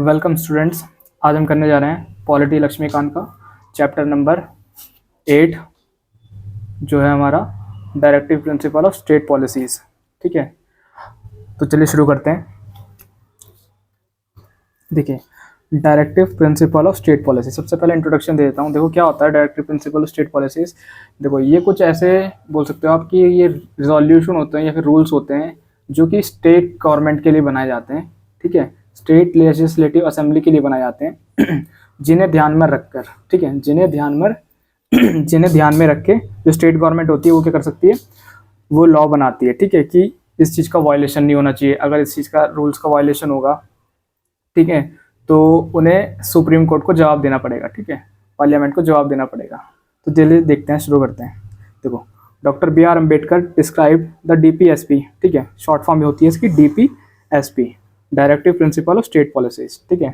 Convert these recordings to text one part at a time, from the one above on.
Welcome students. आज हम करने जा रहे हैं पॉलिटी लक्ष्मीकांत का चैप्टर नंबर 8 जो है हमारा directive principle of state policies. ठीक है, तो चलिए शुरू करते हैं। देखिए, directive principle of state policy, सबसे पहले इंट्रोडक्शन दे देता हूँ। देखो क्या होता है directive principle of state policies. देखो ये कुछ ऐसे बोल सकते हो आप कि ये रिजोल्यूशन होते हैं या फिर रूल्स होते हैं जो कि स्टेट गवर्नमेंट के लिए बनाए जाते हैं। ठीक है, स्टेट लेजिस्लेटिव असेंबली के लिए बनाए जाते हैं जिन्हें ध्यान में रखकर, ठीक है, जिन्हें ध्यान में रख के जो स्टेट गवर्नमेंट होती है वो क्या कर सकती है, वो लॉ बनाती है। ठीक है, कि इस चीज़ का वायलेशन नहीं होना चाहिए। अगर इस चीज़ का रूल्स का वायलेशन होगा, ठीक है, तो उन्हें सुप्रीम कोर्ट को जवाब देना पड़ेगा। ठीक है, पार्लियामेंट को जवाब देना पड़ेगा। तो चलिए देखते हैं, शुरू करते हैं। देखो, doctor B R Ambedkar describe the DPSP, ठीक है, शॉर्ट फॉर्म में होती है इसकी DPSP, directive principle of state policies. ठीक है,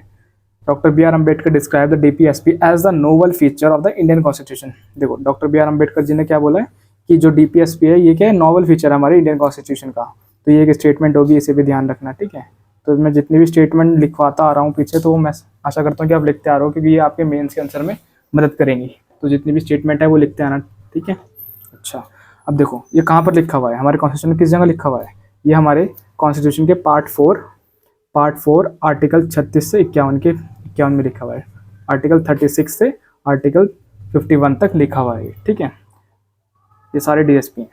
doctor B R Ambedkar describe the DPSP as the novel feature of the Indian constitution. देखो, doctor B R Ambedkar ji ने क्या बोला है कि जो डीपीएसपी है ये क्या है, नोवल फीचर है हमारे इंडियन कॉन्स्टिट्यूशन का। तो ये एक स्टेटमेंट होगी, इसे भी ध्यान रखना। ठीक है, तो मैं जितनी भी स्टेटमेंट लिखवाता आ रहा हूँ पीछे, तो मैं आशा करता हूँ कि आप लिखते आ रहे हो, क्योंकि ये आपके मेंस के आंसर में मदद करेंगी। तो जितनी भी स्टेटमेंट है वो लिखते आना। ठीक है, अच्छा, अब देखो ये कहाँ पर लिखा हुआ है, हमारे कॉन्स्टिट्यूशन में किस जगह लिखा हुआ है। ये हमारे कॉन्स्टिट्यूशन के पार्ट 4 आर्टिकल 36 से 51 में लिखा हुआ है। आर्टिकल 36 से आर्टिकल 51 तक लिखा हुआ है। ठीक है, ये सारे डीएसपी हैं,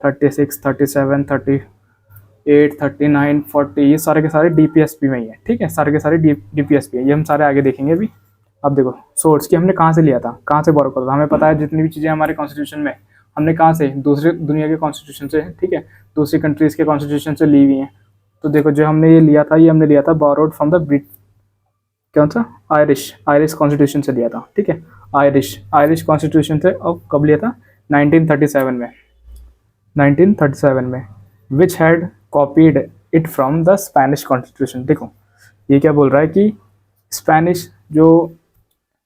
36, 37, 38, 39, 40, ये सारे के सारे डीपीएसपी में ही है। ठीक है, सारे के सारे डीपीएसपी है, ये हम सारे आगे देखेंगे अभी। अब देखो, सोर्स की हमने कहाँ से लिया था, कहाँ से बोरो करा था, हमें पता है जितनी भी चीज़ें हमारे कॉन्स्टिट्यूशन में हमने कहाँ से, दूसरे दुनिया के कॉन्स्टिट्यूशन से, ठीक है, दूसरी कंट्रीज़ के कॉन्स्टिट्यूशन से ली हुई हैं। तो देखो, जो हमने ये लिया था, ये हमने लिया था बोरोड फ्रॉम द कौन सा, आयरिश कॉन्स्टिट्यूशन से लिया था। ठीक है, आयरिश कॉन्स्टिट्यूशन से। अब कब लिया था, 1937 में which had copied it from the Spanish constitution. देखो ये क्या बोल रहा है कि स्पेनिश जो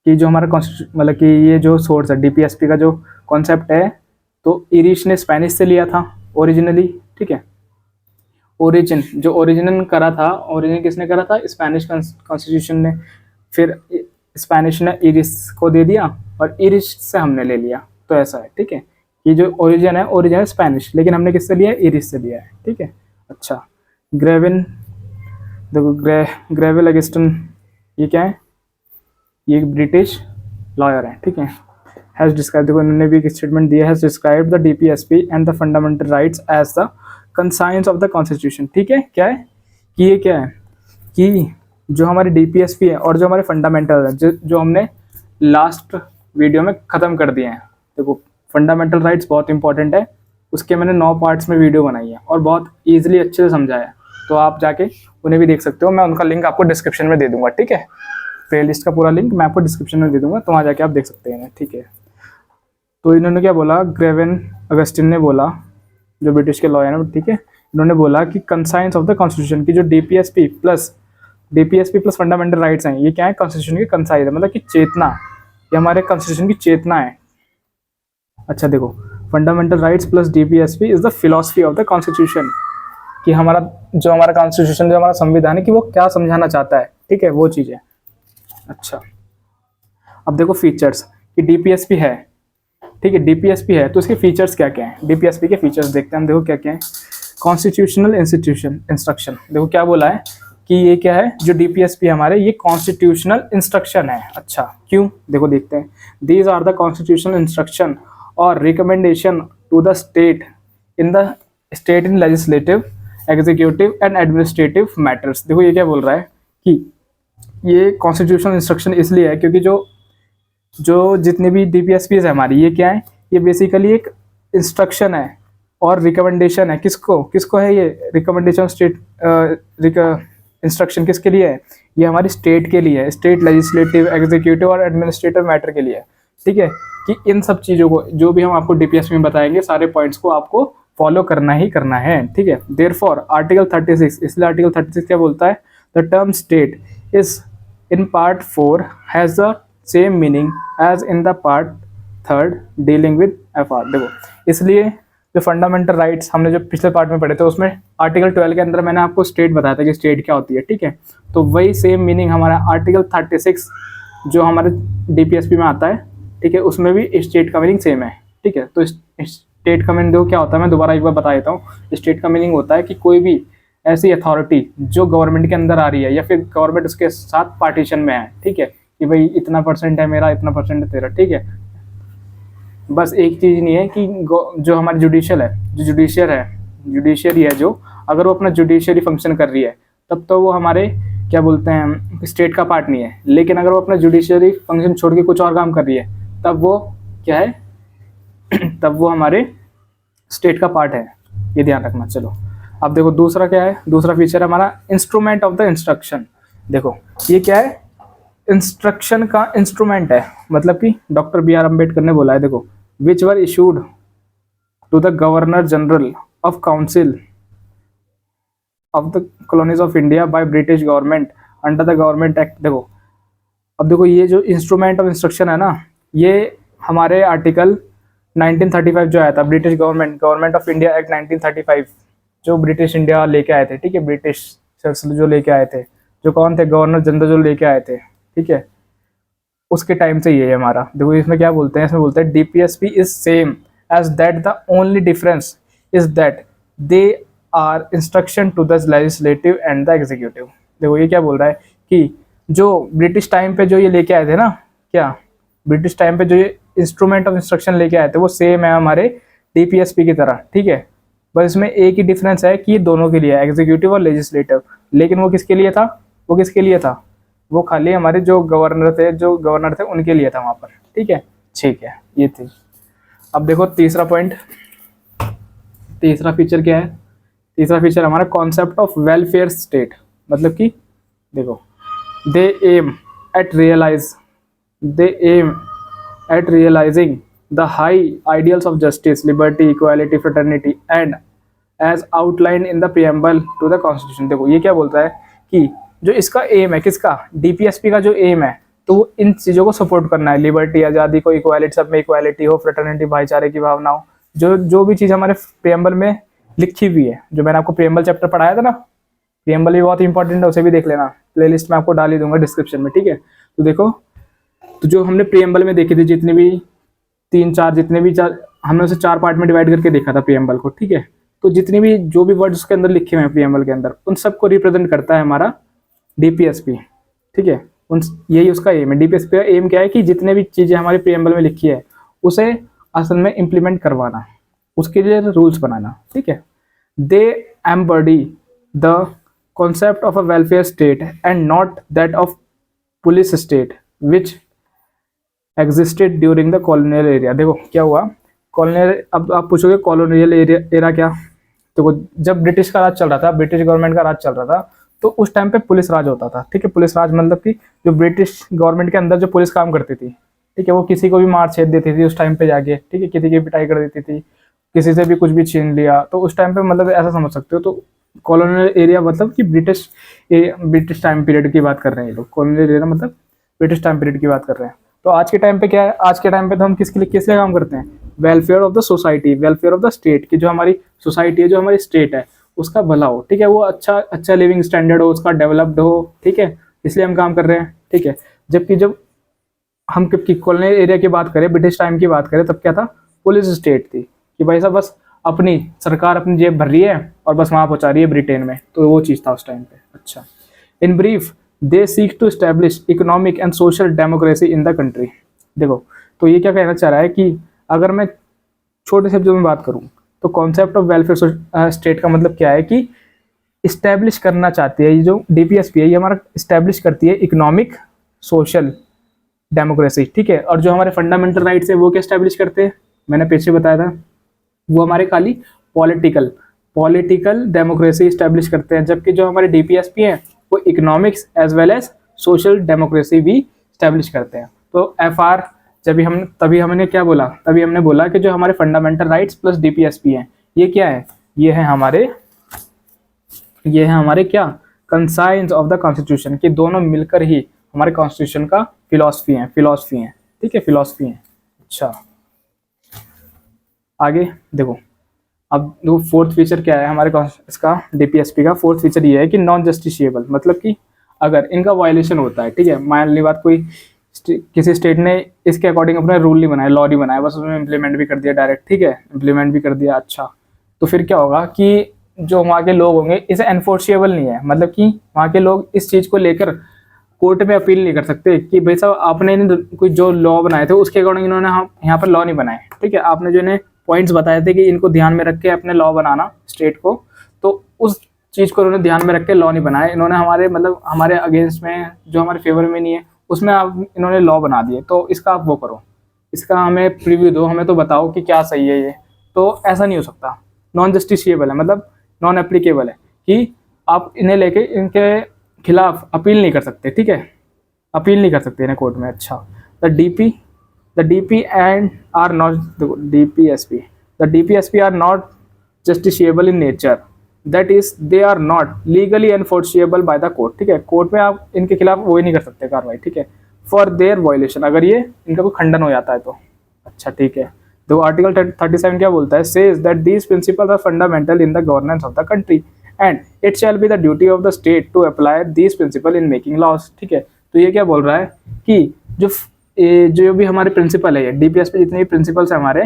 हमारा कॉन्स्टिट्यूशन, मतलब कि ये जो सोर्स है डीपीएसपी का जो कॉन्सेप्ट है, तो इरिश ने स्पेनिश से लिया था ओरिजिनली। ठीक है, ओरिजिन करा था, ओरिजिन किसने करा था, स्पेनिश कॉन्स्टिट्यूशन ने। फिर स्पेनिश ने इरिश को दे दिया और इरिश से हमने ले लिया। तो ऐसा है। ठीक है, ये जो ओरिजिन है स्पेनिश, लेकिन हमने किससे लिया है, इरिश से लिया है। ठीक है, अच्छा, ग्रेविन, देखो ग्रेविल अगस्टिन, ये क्या है, ये एक ब्रिटिश लॉयर है। ठीक है, हैज़ डिस्क्राइब, देखो इन्होंने भी एक स्टेटमेंट दिया, has describe the DPSP and the fundamental rights as the conscience of the constitution. ठीक है, क्या है कि ये क्या है कि जो हमारी डीपीएसपी है और जो हमारे फंडामेंटल है, जो हमने लास्ट वीडियो में ख़त्म कर दिए हैं। देखो, फंडामेंटल राइट्स बहुत इंपॉर्टेंट है, उसके मैंने 9 पार्ट्स में वीडियो बनाई है और बहुत ईजिली अच्छे से समझाया है, तो आप जाके उन्हें भी देख सकते हो। मैं उनका लिंक आपको डिस्क्रिप्शन में दे दूंगा। ठीक है, प्ले लिस्ट का पूरा लिंक मैं आपको डिस्क्रिप्शन में दे दूंगा, तो वहाँ जाके आप देख सकते हैं। ठीक है, तो इन्होंने क्या बोला, ग्रेविन अगस्टिन ने बोला, जो ब्रिटिश के लॉयर हैं, ठीक है, इन्होंने बोला कि कंसाइंस ऑफ द कॉन्स्टिट्यूशन की जो डीपीएसपी प्लस फंडामेंटल राइट्स हैं, ये क्या है, कॉन्स्टिट्यूशन की कंसाइंस है, मतलब कि चेतना, ये हमारे कॉन्स्टिट्यूशन की चेतना है। अच्छा देखो, fundamental rights plus DPSP is the philosophy of the constitution, कि हमारा कॉन्स्टिट्यूशन, जो हमारा संविधान है, कि वो क्या समझाना चाहता है। ठीक है, वो चीज़ है। अच्छा, अब देखो फीचर्स कि डीपीएसपी है, ठीक है, डीपीएसपी है तो इसके फीचर्स क्या क्या हैं, डीपीएसपी के फीचर्स देखते हैं हम। देखो क्या क्या है, कॉन्स्टिट्यूशनल इंस्ट्रक्शन, देखो क्या बोला है कि ये क्या है, जो डीपीएसपी हमारे, ये कॉन्स्टिट्यूशनल इंस्ट्रक्शन है। अच्छा, क्यों, देखो देखते हैं। These are the constitutional instruction और recommendation to the state in legislative, executive and administrative matters. देखो ये क्या बोल रहा है कि ये कॉन्स्टिट्यूशनल इंस्ट्रक्शन इसलिए है क्योंकि जो जितनी भी डीपीएसपीज है हमारी, ये क्या है, ये बेसिकली एक इंस्ट्रक्शन है और रिकमेंडेशन है। किसको है ये रिकमेंडेशन, इंस्ट्रक्शन किसके लिए है, ये हमारी स्टेट के लिए है, स्टेट लेजिस्लेटिव, एग्जीक्यूटिव और एडमिनिस्ट्रेटिव मैटर के लिए है। ठीक है, कि इन सब चीज़ों को जो भी हम आपको डीपीएसपी में बताएंगे, सारे पॉइंट्स को आपको फॉलो करना ही करना है। ठीक है, देयरफॉर आर्टिकल 36, इसलिए आर्टिकल 36 क्या बोलता है, the term state is in part 4 has the same meaning as in the part 3 dealing with FR. देखो, इसलिए जो फंडामेंटल राइट्स हमने जो पिछले पार्ट में पढ़े थे उसमें आर्टिकल 12 के अंदर मैंने आपको स्टेट बताया था कि स्टेट क्या होती है, ठीक है। तो वही सेम मीनिंग हमारा आर्टिकल 36 जो हमारे डीपीएसपी में आता है, ठीक है, उसमें भी स्टेट का मीनिंग सेम है, ठीक है। तो स्टेट का मीनिंग देखो क्या होता है, मैं दोबारा एक बार बता देता हूँ। स्टेट का मीनिंग होता है कि कोई भी ऐसी अथॉरिटी जो गवर्नमेंट के अंदर आ रही है या फिर गवर्नमेंट उसके साथ पार्टीशन में है, ठीक है, कि भाई इतना परसेंट है मेरा, इतना परसेंट है तेरा, ठीक है। बस एक चीज़ नहीं है कि जो हमारी जुडिशियल है, जो जुडिशियरी है, जो अगर वो अपना जुडिशियरी फंक्शन कर रही है तब तो वो हमारे क्या बोलते हैं स्टेट का पार्ट नहीं है। लेकिन अगर वो अपना जुडिशियरी फंक्शन छोड़ के कुछ और काम कर रही है तब वो क्या है तब वो हमारे स्टेट का पार्ट है, ये ध्यान रखना। चलो अब देखो दूसरा क्या है, दूसरा फीचर है हमारा इंस्ट्रूमेंट ऑफ द इंस्ट्रक्शन। देखो ये क्या है, इंस्ट्रक्शन का इंस्ट्रूमेंट है, मतलब कि डॉक्टर बी आर अम्बेडकर ने बोला है, देखो which were issued to the governor general of council of the colonies of India by British government under the government act. देखो अब देखो ये जो इंस्ट्रूमेंट ऑफ इंस्ट्रक्शन है ना, ये हमारे आर्टिकल 1935 जो आया था, British government of India act 1935 जो ब्रिटिश इंडिया लेके आए थे, ठीक है, ब्रिटिश जो लेके आए थे, जो कौन थे, गवर्नर जनरल जो लेके आए थे, ठीक है, उसके टाइम से ये है हमारा। देखो इसमें क्या बोलते हैं, इसमें बोलते हैं DPSP is same as that, the only difference is that they are instruction to the legislative and the executive. देखो ये क्या बोल रहा है कि जो ब्रिटिश टाइम पे जो ये लेके आए थे ना, क्या ब्रिटिश टाइम पे जो ये इंस्ट्रूमेंट ऑफ इंस्ट्रक्शन लेके आए थे वो सेम है हमारे डीपीएसपी की तरह, ठीक है। बस इसमें एक ही डिफरेंस है कि ये दोनों के लिए है, एग्जीक्यूटिव और लेजिस्लेटिव। लेकिन वो किसके लिए था, वो किसके लिए था, वो खाली हमारे जो गवर्नर थे उनके लिए था वहाँ पर, ठीक है। ठीक है, ये थी। अब देखो तीसरा पॉइंट, तीसरा फीचर क्या है, तीसरा फीचर हमारा कॉन्सेप्ट ऑफ वेलफेयर स्टेट। मतलब कि देखो they aim at realising the high ideals of justice, liberty, equality, fraternity and as outline in the preamble to the constitution. देखो ये क्या बोलता है कि जो इसका एम है, किसका, डीपीएसपी का जो एम है, तो वो इन चीज़ों को सपोर्ट करना है, लिबर्टी, आज़ादी को, इक्वालिटी, सब में इक्वालिटी हो, फ्रेटर्निटी, भाईचारे की भावना हो, जो भी चीज़ हमारे प्रीएम्बल में लिखी हुई है, जो मैंने आपको प्रीएम्बल चैप्टर पढ़ाया था ना, प्रीएम्बल भी बहुत इंपॉर्टेंट है, उसे भी देख लेना, प्लेलिस्ट में आपको डाल ही दूंगा डिस्क्रिप्शन में, ठीक है। तो देखो, तो जो हमने प्रीएम्बल में देखी थी, जितने भी हमने उसे 4 पार्ट में डिवाइड करके देखा था प्रीएम्बल को, ठीक है। तो जितनी भी जो भी वर्ड्स उसके अंदर लिखे हुए हैं प्रीएम्बल के अंदर, उन सबको रिप्रेजेंट करता है हमारा डीपीएसपी, ठीक है। यही उसका एम है। डीपीएसपी का एम क्या है कि जितने भी चीज़ें हमारी प्रीएम्बल में लिखी है उसे असल में इम्प्लीमेंट करवाना, उसके लिए रूल्स बनाना, ठीक है। They embody the concept of a welfare state and not that of police state which existed during the colonial area. देखो क्या हुआ, कॉलोनियल, अब आप पूछोगे कॉलोनियल एरा क्या, तो जब ब्रिटिश का राज चल रहा था, ब्रिटिश गवर्नमेंट का राज चल रहा था, तो उस टाइम पे पुलिस राज होता था, ठीक है। पुलिस राज मतलब कि जो ब्रिटिश गवर्नमेंट के अंदर जो पुलिस काम करती थी, ठीक है, वो किसी को भी मार छेद देती थी उस टाइम पे जाके, ठीक है, किसी की पिटाई कर देती थी, किसी से भी कुछ भी छीन लिया, तो उस टाइम पे मतलब ऐसा समझ सकते हो। तो कॉलोनियल एरिया मतलब कि ब्रिटिश टाइम पीरियड की बात कर रहे हैं ये लोग, कॉलोनियल एरिया मतलब ब्रिटिश टाइम पीरियड की बात कर रहे हैं। तो आज के टाइम पे क्या है, आज के टाइम पे तो हम किस लिए काम करते हैं, welfare of the society, welfare of the state, की जो हमारी सोसाइटी है, जो हमारी स्टेट है, उसका भला हो, ठीक है, वो अच्छा लिविंग स्टैंडर्ड हो, उसका डेवलप्ड हो, ठीक है, इसलिए हम काम कर रहे हैं, ठीक है। जबकि जब हम कॉलोनियल एरिया की बात करें, ब्रिटिश टाइम की बात करें, तब क्या था, पुलिस स्टेट थी, कि भाई साहब बस अपनी सरकार अपनी जेब भर रही है और बस वहाँ पहुँचा रही है ब्रिटेन में, तो वो चीज़ था उस टाइम पे। अच्छा, in brief they seek to establish economic and social democracy in the country. देखो तो ये क्या कहना चाह रहा है कि अगर मैं छोटे शब्दों में बात करूं तो कॉन्सेप्ट ऑफ वेलफेयर स्टेट का मतलब क्या है कि इस्टेब्लिश करना चाहती है, ये जो डीपीएसपी है ये हमारा इस्टेब्लिश करती है इकोनॉमिक, सोशल, डेमोक्रेसी, ठीक है। और जो हमारे फंडामेंटल राइट्स है वो क्या इस्टेब्लिश करते हैं, मैंने पीछे बताया था, वो हमारे खाली पॉलिटिकल डेमोक्रेसी इस्टेब्लिश करते हैं। जबकि जो हमारे डीपीएसपी है वो economics as well as social democracy भी इस्टेब्लिश करते हैं। तो एफआर तभी हमने क्या बोला, तभी हमने बोला कि जो हमारे फंडामेंटल राइट्स प्लस डीपीएसपी हैं, ये क्या है, ये है हमारे क्या, कंसाइंस ऑफ द कॉन्स्टिट्यूशन, कि दोनों मिलकर ही हमारे कॉन्स्टिट्यूशन का फिलॉसफी है, ठीक है, फिलॉसफी है। अच्छा आगे देखो, अब देखो फोर्थ फीचर क्या है हमारे इसका डीपीएसपी का फोर्थ फीचर ये है कि नॉन जस्टिशिएबल, मतलब कि अगर इनका वायलेशन होता है, ठीक है, मान ली बात, कोई किसी स्टेट ने इसके अकॉर्डिंग अपना रूल नहीं बनाया, लॉ नहीं बनाया, बस उसमें इम्प्लीमेंट भी कर दिया डायरेक्ट, ठीक है, इम्प्लीमेंट भी कर दिया, अच्छा, तो फिर क्या होगा कि जो वहाँ के लोग होंगे इसे एनफोर्सिएबल नहीं है, मतलब कि वहाँ के लोग इस चीज़ को लेकर कोर्ट में अपील नहीं कर सकते कि भाई साहब आपने कोई जो लॉ बनाए थे उसके अकॉर्डिंग इन्होंने यहाँ पर लॉ नहीं बनाए, ठीक है, आपने जो इन्हें पॉइंट्स बताए थे कि इनको ध्यान में रख के अपने लॉ बनाना स्टेट को, तो उस चीज़ को उन्होंने ध्यान में रख के लॉ नहीं बनाए, इन्होंने हमारे मतलब हमारे अगेंस्ट में जो हमारे फेवर में नहीं है उसमें आप इन्होंने लॉ बना दिए, तो इसका आप वो करो, इसका हमें प्रीव्यू दो, हमें तो बताओ कि क्या सही है ये, तो ऐसा नहीं हो सकता, नॉन जस्टिशिएबल है, मतलब नॉन एप्लीकेबल है कि आप इन्हें लेके इनके खिलाफ अपील नहीं कर सकते, ठीक है, अपील नहीं कर सकते इन्हें कोर्ट में। अच्छा, the DP and are not DPSP the DPSP are not justiciable in nature, that is they are not legally enforceable by the court, ठीक है, कोर्ट में आप इनके खिलाफ वो ही नहीं कर सकते कार्रवाई, ठीक है, फॉर देयर वायलेशन, अगर ये इनका कोई खंडन हो जाता है तो। अच्छा ठीक है, तो आर्टिकल 37 क्या बोलता है, says that these principles are fundamental in the governance of the country and it shall be the duty of the state to apply these principle in making laws, ठीक है, तो ये क्या बोल रहा है कि जो भी हमारे प्रिंसिपल है, डीपीएस पे जितने भी प्रिंसिपल्स हैं हमारे,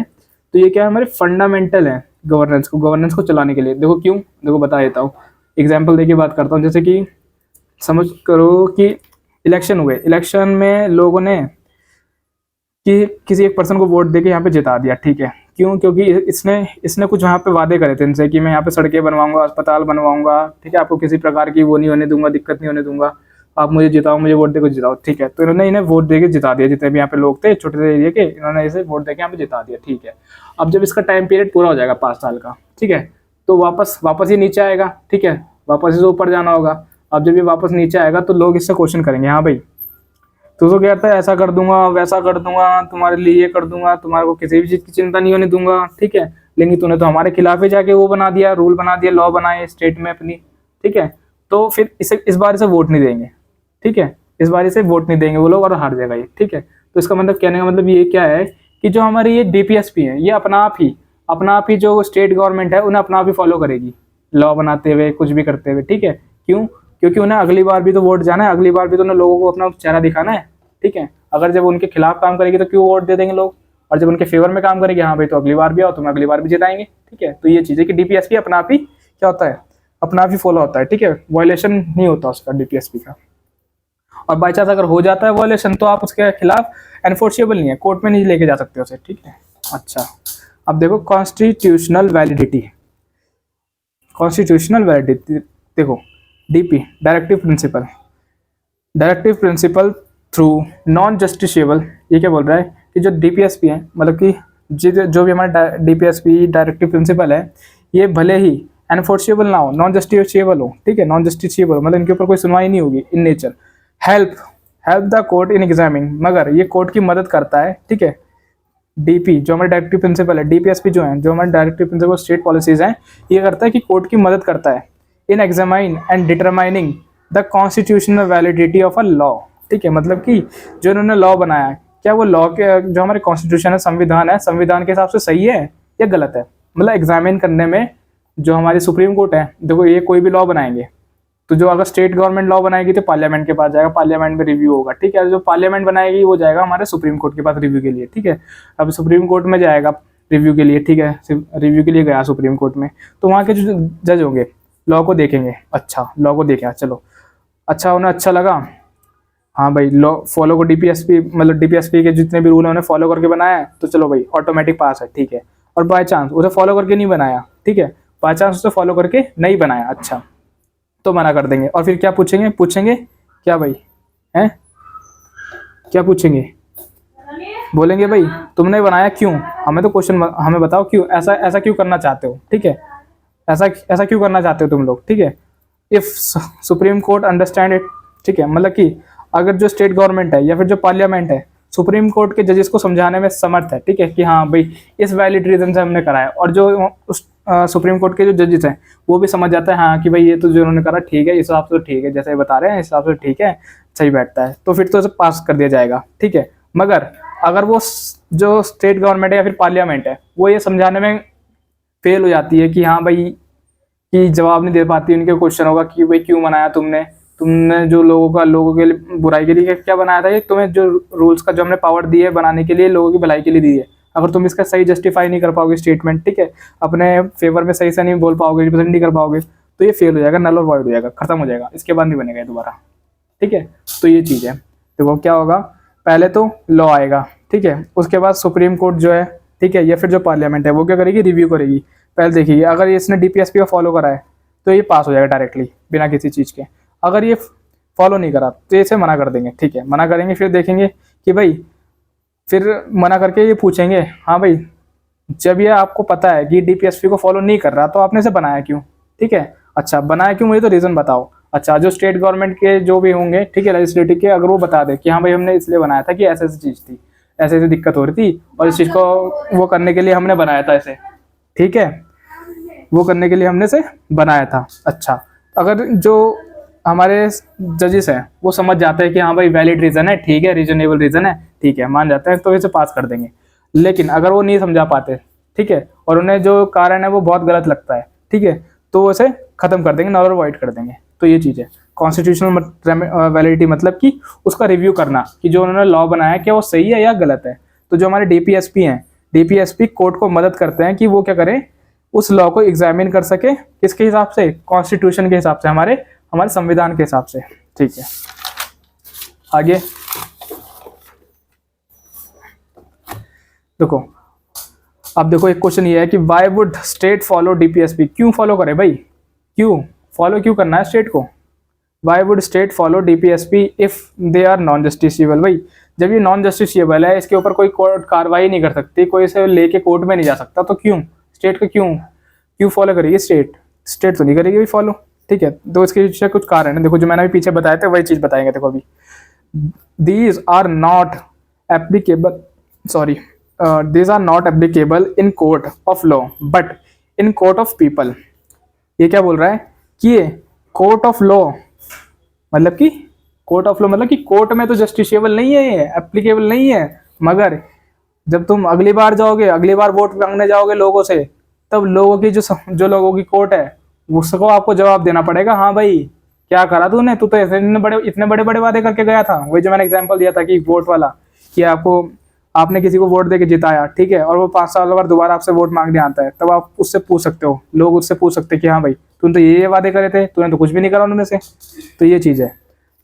तो ये क्या है, हमारे फंडामेंटल है गवर्नेंस को चलाने के लिए। देखो क्यों, देखो बता देता हूँ, एग्जाम्पल देके बात करता हूँ, जैसे कि समझ करो कि इलेक्शन हुए, इलेक्शन में लोगों ने कि किसी एक पर्सन को वोट देके यहाँ पे जिता दिया, ठीक है, क्यों, क्योंकि इसने कुछ यहाँ पे वादे करे थे इनसे कि मैं यहाँ पे सड़कें बनवाऊंगा, अस्पताल बनवाऊंगा, ठीक है, आपको किसी प्रकार की वो नहीं होने दूंगा, दिक्कत नहीं होने दूंगा, आप मुझे जिताओ, मुझे वोट देकर जिताओ, ठीक है, तो इन्होंने इन्हें वोट देके जिता दिया, जितने भी यहाँ पे लोग थे छोटे से एरिया के, इन्होंने इसे वोट देके यहाँ पे जिता दिया, ठीक है। अब जब इसका टाइम पीरियड पूरा हो जाएगा 5 साल का, ठीक है, तो वापस ही नीचे आएगा, ठीक है, वापस से ऊपर जाना होगा। अब जब ये वापस नीचे आएगा तो लोग इससे क्वेश्चन करेंगे, हाँ भाई तो कहता है ऐसा कर दूंगा, वैसा कर दूंगा, तुम्हारे लिए ये कर दूंगा, तुम्हारे को किसी भी चीज की चिंता नहीं होने दूंगा, ठीक है, लेकिन तूने तो हमारे खिलाफ ही जाके वो बना दिया, रूल बना दिया, लॉ बनाए स्टेट में अपनी, ठीक है, तो फिर इस बार से वोट नहीं देंगे, ठीक है, इस बार से वोट नहीं देंगे वो लोग और हार जाएगा ये, ठीक है। तो इसका मतलब कहने का मतलब ये क्या है कि जो हमारी ये डीपीएसपी है ये अपना आप ही जो स्टेट गवर्नमेंट है उन्हें अपना आप ही फॉलो करेगी, लॉ बनाते हुए कुछ भी करते हुए, ठीक है, क्यों, क्योंकि उन्हें अगली बार भी तो वोट जाना है, अगली बार भी तो उन्हें लोगों को अपना चेहरा दिखाना है, ठीक है, अगर जब उनके खिलाफ काम करेगी तो क्यों वोट दे देंगे लोग, और जब उनके फेवर में काम करेगी, हाँ भाई तो अगली बार भी आओ, तुम्हें अगली बार भी जिताएंगे, ठीक है। तो ये चीज़ है कि डीपीएसपी अपना आप ही क्या होता है, अपना आप ही फॉलो होता है, ठीक है, वायलेशन नहीं होता उसका डीपीएसपी का, और बाई चांस अगर हो जाता है वायलेशन तो आप उसके खिलाफ एनफोर्सिएबल नहीं है, कोर्ट में नहीं लेके जा सकते उसे, ठीक है। अच्छा, अब देखो कॉन्स्टिट्यूशनल वैलिडिटी देखो, DP directive principle through non justiciable, ये क्या बोल रहा है कि जो डीपीएसपी है, मतलब कि जो भी हमारा डीपीएसपी डायरेक्टिव प्रिंसिपल है, ये भले ही एनफोर्सिएबल ना हो, नॉन जस्टिशिएबल हो, ठीक है, नॉन जस्टिशिएबल मतलब इनके ऊपर कोई सुनवाई नहीं होगी in nature, help the court in examining, मगर ये कोर्ट की मदद करता है, ठीक है, डीपी जो हमारे डायरेक्टिव प्रिंसिपल है, डीपीएसपी जो है, जो हमारे डायरेक्टिव प्रिंसिपल स्टेट पॉलिसीज हैं, ये करता है कि कोर्ट की मदद करता है in examine and determining the constitutional validity of a law, ठीक है, मतलब कि जो इन्होंने लॉ बनाया है, क्या वो लॉ के जो हमारे कॉन्स्टिट्यूशन है, संविधान के हिसाब से सही है या गलत है, मतलब एग्जामिन करने में जो हमारी सुप्रीम कोर्ट है, देखो ये कोई भी लॉ बनाएंगे तो जो अगर स्टेट गवर्नमेंट लॉ बनाएगी तो पार्लियामेंट के पास जाएगा, पार्लियामेंट में रिव्यू होगा, ठीक है, जो पार्लियामेंट बनाएगी वो जाएगा हमारे सुप्रीम कोर्ट के पास रिव्यू के लिए, ठीक है, अब सुप्रीम कोर्ट में जाएगा रिव्यू के लिए, ठीक है, रिव्यू के लिए गया सुप्रीम कोर्ट में, तो वहाँ के जो जज होंगे लॉ को देखेंगे, अच्छा लॉ को देखें, चलो अच्छा उन्हें अच्छा लगा, हाँ भाई लॉ फॉलो को डीपीएसपी मतलब डीपीएसपी के जितने भी रूल है उन्हें फॉलो करके बनाया है, तो चलो भाई ऑटोमेटिक पास है, ठीक है, और बाय चांस उसे फॉलो करके नहीं बनाया, ठीक है, बाय चांस उसे फॉलो करके नहीं बनाया, अच्छा तो मना कर देंगे, और फिर क्या पूछेंगे क्या भाई हैं, क्या पूछेंगे, बोलेंगे भाई तुमने बनाया क्यों, हमें तो क्वेश्चन हमें बताओ क्यों ऐसा क्यों करना चाहते हो, ठीक है, ऐसा क्यों करना चाहते हो तुम लोग, ठीक है, if supreme court understand it, ठीक है, मतलब कि अगर जो स्टेट गवर्नमेंट है या फिर जो पार्लियामेंट है सुप्रीम कोर्ट के जजेस को समझाने में समर्थ है, ठीक है, कि हाँ भाई इस वैलिड रीजन से हमने कराया, और जो उस सुप्रीम कोर्ट के जो जजेस हैं वो भी समझ जाता है हाँ कि भाई ये तो जो उन्होंने करा ठीक है, इस हिसाब से तो ठीक है, जैसे बता रहे हैं इस हिसाब से ठीक है, सही बैठता है, तो फिर तो उसे पास कर दिया जाएगा, ठीक है। मगर अगर वो जो स्टेट गवर्नमेंट है या फिर पार्लियामेंट है वो ये समझाने में फेल हो जाती है कि हाँ भाई, कि जवाब नहीं दे पाती उनके क्वेश्चनों का कि भाई क्यों बनाया तुमने, तुमने जो लोगों के लिए बुराई के लिए क्या बनाया था, ये तुम्हें जो रूल्स का जो हमने पावर दी है बनाने के लिए लोगों की भलाई के लिए दी है, अगर तुम इसका सही जस्टिफाई नहीं कर पाओगे स्टेटमेंट, ठीक है, अपने फेवर में सही से नहीं बोल पाओगे, रिप्रेजेंट नहीं कर पाओगे, तो ये फेल हो जाएगा, नल और वॉइड हो जाएगा, खत्म हो जाएगा, इसके बाद नहीं बनेगा ये दोबारा, ठीक है। तो ये चीज़ है। देखो क्या होगा, पहले तो लॉ आएगा, ठीक है, उसके बाद सुप्रीम कोर्ट जो है, ठीक है, या फिर जो पार्लियामेंट है वो क्या करेगी, रिव्यू करेगी। पहले देखिए अगर इसने डीपीएसपी का फॉलो करा है तो ये पास हो जाएगा डायरेक्टली बिना किसी चीज़ के, अगर ये फॉलो नहीं करा तो इसे मना कर देंगे, ठीक है, मना करेंगे, फिर देखेंगे कि भाई, फिर मना करके ये पूछेंगे हाँ भाई, जब ये आपको पता है कि डीपीएसपी को फॉलो नहीं कर रहा तो आपने इसे बनाया क्यों, ठीक है, अच्छा बनाया क्यों, मुझे तो रीज़न बताओ। अच्छा जो स्टेट गवर्नमेंट के जो भी होंगे, ठीक है, लेजिस्लेटिव के, अगर वो बता दे कि हाँ भाई हमने इसलिए बनाया था कि ऐसी ऐसी चीज़ थी, ऐसे ऐसी दिक्कत हो रही थी और इस चीज़ को वो करने के लिए हमने बनाया था इसे, ठीक है, वो करने के लिए हमने इसे बनाया था। अच्छा अगर जो हमारे जजेस हैं वो समझ जाते हैं कि हाँ भाई वैलिड रीज़न है, ठीक है, रीजनेबल रीज़न है, ठीक है, मान जाते हैं, तो इसे पास कर देंगे। लेकिन अगर वो नहीं समझा पाते, ठीक है, और उन्हें जो कारण है वो बहुत गलत लगता है, ठीक है, तो वो इसे खत्म कर देंगे, नल और वॉइड कर देंगे। तो ये चीज़ है कॉन्स्टिट्यूशनल वैलिडिटी, मतलब कि उसका रिव्यू करना कि जो उन्होंने लॉ बनाया क्या वो सही है या गलत है। तो जो हमारे डीपीएसपी हैं, डीपीएसपी कोर्ट को मदद करते हैं कि वो क्या करें, उस लॉ को एग्जामिन कर सके, किसके हिसाब से, कॉन्स्टिट्यूशन के हिसाब से, हमारे संविधान के हिसाब से, ठीक है। आगे देखो, अब देखो एक क्वेश्चन ये है कि why would state follow DPSP, क्यों फॉलो करे भाई, क्यों फॉलो क्यों करना है स्टेट को, why would state follow DPSP if they are non justiciable. भाई जब ये नॉन जस्टिसिएबल है, इसके ऊपर कोई कोर्ट कार्रवाई नहीं कर सकती, कोई इसे लेके कोर्ट में नहीं जा सकता, तो क्यों स्टेट को क्यों फॉलो करेगी स्टेट तो नहीं करेगी भी फॉलो, ठीक है। तो इसके पीछे कुछ कारण है, देखो जो मैंने अभी पीछे बताया था वही चीज़ बताएंगे। देखो अभी these are not applicable, sorry, these are not applicable in court of law but in court of people। ये क्या बोल रहा है कि ये कोर्ट ऑफ लॉ मतलब कि कोर्ट ऑफ लॉ मतलब कि कोर्ट में तो जस्टिशिएबल नहीं है, ये एप्लीकेबल नहीं है, मगर जब तुम अगली बार जाओगे, अगली बार वोट मांगने जाओगे लोगों से, तब लोगों की जो लोगों की कोर्ट है उसको आपको जवाब देना पड़ेगा, हाँ भाई क्या करा तूने, तू तो इतने बड़े बड़े वादे करके गया था। वही जो मैंने एग्जांपल दिया था कि वोट वाला, कि आपने किसी को वोट देके जिताया, ठीक है, और वो 5 साल बाद दोबारा आपसे वोट मांगने आता है, तब आप उससे पूछ सकते हो, लोग उससे पूछ सकते हैं कि हाँ भाई तूने तो ये वादे करे थे, तूने तो कुछ भी नहीं करा उनमें से। तो ये चीज़ है,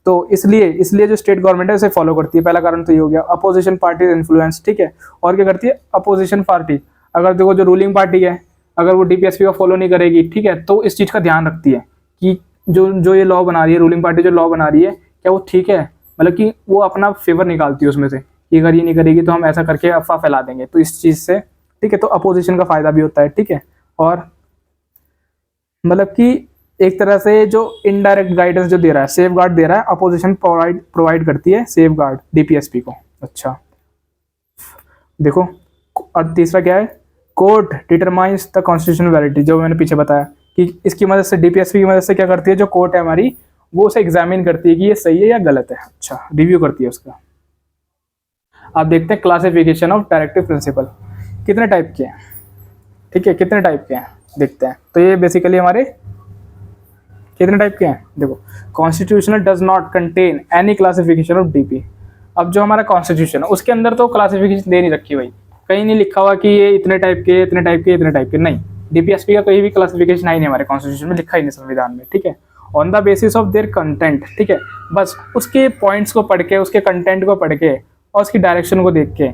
तो इसलिए जो स्टेट गवर्नमेंट है उसे फॉलो करती है। पहला कारण तो ये हो गया, अपोजिशन पार्टी इन्फ्लुएंस, ठीक है। और क्या करती है अपोजिशन पार्टी, अगर देखो जो रूलिंग पार्टी है अगर वो डीपीएसपी को फॉलो नहीं करेगी, ठीक है, तो इस चीज़ का ध्यान रखती है कि जो ये लॉ बना रही है, रूलिंग पार्टी जो लॉ बना रही है क्या वो ठीक है, मतलब कि वो अपना फेवर निकालती है उसमें से कि अगर ये नहीं करेगी तो हम ऐसा करके अफवाह फैला देंगे, तो इस चीज़ से, ठीक है, तो अपोजिशन का फायदा भी होता है, ठीक है। और मतलब कि एक तरह से जो इनडायरेक्ट गाइडेंस जो दे रहा है, सेफ गार्ड दे रहा है, अपोजिशन प्रोवाइड करती है सेफ गार्ड डीपीएसपी को। अच्छा देखो, और तीसरा क्या है, court determines the constitutional validity, जो मैंने पीछे बताया कि इसकी मदद से, डीपीएसपी की मदद से क्या करती है, जो कोर्ट है हमारी वो उसे एग्जामिन करती है कि ये सही है या गलत है, अच्छा रिव्यू करती है उसका। आप देखते हैं क्लासिफिकेशन ऑफ डायरेक्टिव प्रिंसिपल कितने टाइप के हैं, ठीक है, कितने टाइप के हैं देखते हैं। तो ये बेसिकली हमारे कितने टाइप के हैं, देखो, constitutional does not contain any classification of DP. अब जो हमारा कॉन्स्टिट्यूशन है उसके अंदर तो क्लासिफिकेशन दे नहीं रखी भाई, कहीं नहीं लिखा हुआ कि ये इतने टाइप के, इतने टाइप के, इतने टाइप के, नहीं, डीपीएसपी का कहीं भी क्लासिफिकेशन है नहीं हमारे कॉन्स्टिट्यूशन में, लिखा ही नहीं संविधान में, ठीक है। On the basis of their content, ठीक है, बस उसके पॉइंट्स को पढ़ के, उसके कंटेंट को पढ़ के और उसकी डायरेक्शन को देख के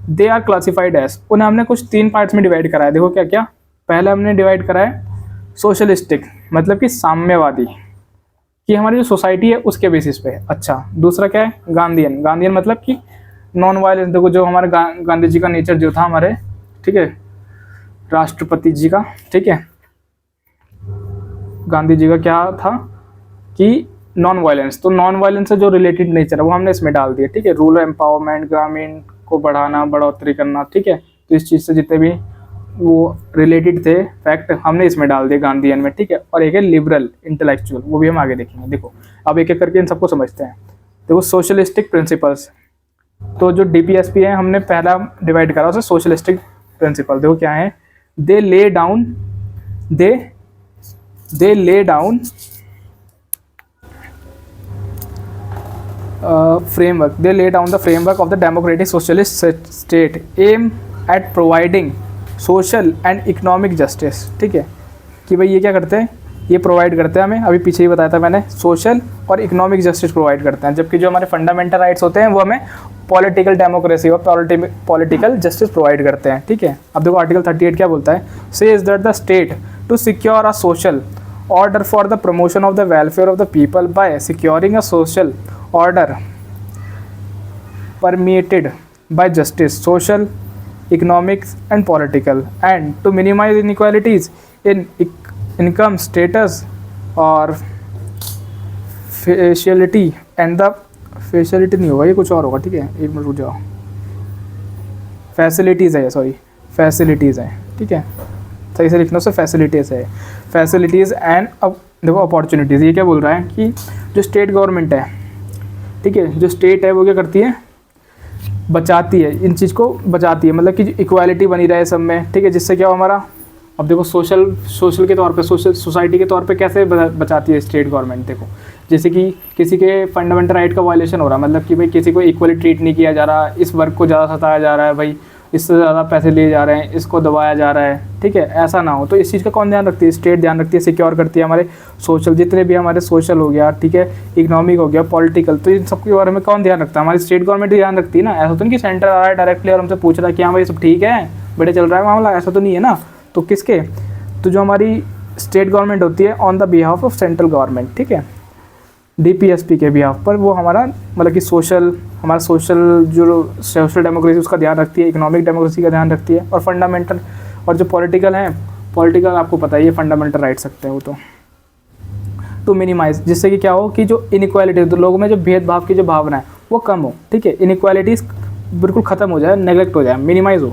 दे आर क्लासिफाइड एज, उन्हें हमने कुछ 3 पार्ट्स में डिवाइड करा है। देखो क्या क्या, पहले हमने डिवाइड करा है सोशलिस्टिक, मतलब कि साम्यवादी, कि हमारी जो सोसाइटी है उसके बेसिस पे। अच्छा दूसरा क्या है, गांधीयन मतलब कि नॉन वायलेंस। देखो जो हमारे गांधी जी का नेचर जो था हमारे, ठीक है, राष्ट्रपति जी का, ठीक है, गांधी जी का क्या था कि नॉन वायलेंस, तो नॉन वायलेंस से जो रिलेटेड नेचर है वो हमने इसमें डाल दिया, ठीक है। रूरल एम्पावरमेंट, ग्रामीण को बढ़ाना, बढ़ोतरी करना, ठीक है, तो इस चीज़ से जितने भी वो रिलेटेड थे फैक्ट हमने इसमें डाल दिए गांधीयन में, ठीक है। और एक है लिबरल इंटेलेक्चुअल, वो भी हम आगे देखेंगे। देखो अब एक एक करके इन सबको समझते हैं। देखो सोशलिस्टिक प्रिंसिपल्स, तो जो डीपीएसपी है हमने पहला डिवाइड करा उसे सोशलिस्टिक प्रिंसिपल। देखो क्या है, दे lay down they lay down framework, they lay down the framework of the democratic socialist state aim at providing social and economic justice। ठीक है, कि भाई ये क्या करते हैं, ये प्रोवाइड करते हैं हमें, अभी पीछे ही बताया था मैंने, सोशल और इकोनॉमिक जस्टिस प्रोवाइड करते हैं, जबकि जो हमारे फंडामेंटल राइट्स होते हैं वो हमें पॉलिटिकल डेमोक्रेसी और पॉलिटिकल जस्टिस प्रोवाइड करते हैं। ठीक है, अब देखो आर्टिकल 38 क्या बोलता है, says that the state to secure a social order for the promotion of the welfare of the people by securing a social order permeated by justice, social, economic and political, and to minimize inequalities in income, status or facility and the facility नहीं होगा, ये कुछ और होगा। ठीक है, एक minute रुक जाओ, फैसिलिटीज़ है, सॉरी फैसिलिटीज़ है। ठीक है, सही से लिखना, उससे फैसिलिटीज़ है, फैसिलिटीज़ एंड अब देखो अपॉर्चुनिटीज़। ये क्या बोल रहा है कि जो स्टेट गवर्नमेंट है, ठीक है, जो स्टेट है वो क्या करती है, बचाती है, इन चीज़ को बचाती है, मतलब कि इक्वालिटी बनी रहे सब में। ठीक है, जिससे क्या हो हमारा, अब देखो सोशल के तौर पे, सोसाइटी के तौर पे कैसे बचाती है स्टेट गवर्नमेंट। देखो जैसे कि किसी के फंडामेंटल राइट का वायलेशन हो रहा, मतलब कि भाई किसी को इक्वली ट्रीट नहीं किया जा रहा, इस वर्ग को ज़्यादा सताया जा रहा है, भाई इससे ज़्यादा पैसे लिए जा रहे हैं, इसको दबाया जा रहा है। ठीक है, ऐसा ना हो, तो इस चीज़ का कौन ध्यान रखती है, स्टेट ध्यान रखती है, सिक्योर करती है हमारे सोशल, जितने भी हमारे सोशल हो गया, ठीक है, इकोनॉमिक हो गया, पॉलिटिकल, तो इन सब के बारे में कौन ध्यान रखता है, हमारी स्टेट गवर्नमेंट ध्यान रखती है ना। ऐसा तो नहीं कि सेंटर आ रहा है डायरेक्टली और हमसे पूछ रहा है कि हाँ भाई सब ठीक है, बड़े चल रहा है मामला, ऐसा तो नहीं है ना। तो किसके, तो जो हमारी स्टेट गवर्नमेंट होती है on the behalf of central government, ठीक है, DPSP के बिहाफ पर, वो हमारा मतलब कि हमारा सोशल डेमोक्रेसी उसका ध्यान रखती है, इकोनॉमिक डेमोक्रेसी का ध्यान रखती है, और फंडामेंटल, और जो पॉलिटिकल हैं, पॉलिटिकल आपको पता है ये फंडामेंटल राइट सकते हैं वो तो, टू मिनिमाइज, जिससे कि क्या हो कि जो इनइक्वालिटी, तो लोगों में जो भेदभाव की जो भावना है वो कम हो। ठीक है, इनइक्वालिटीज़ बिल्कुल ख़त्म हो जाए, नेगलेक्ट हो जाए, मिनिमाइज हो।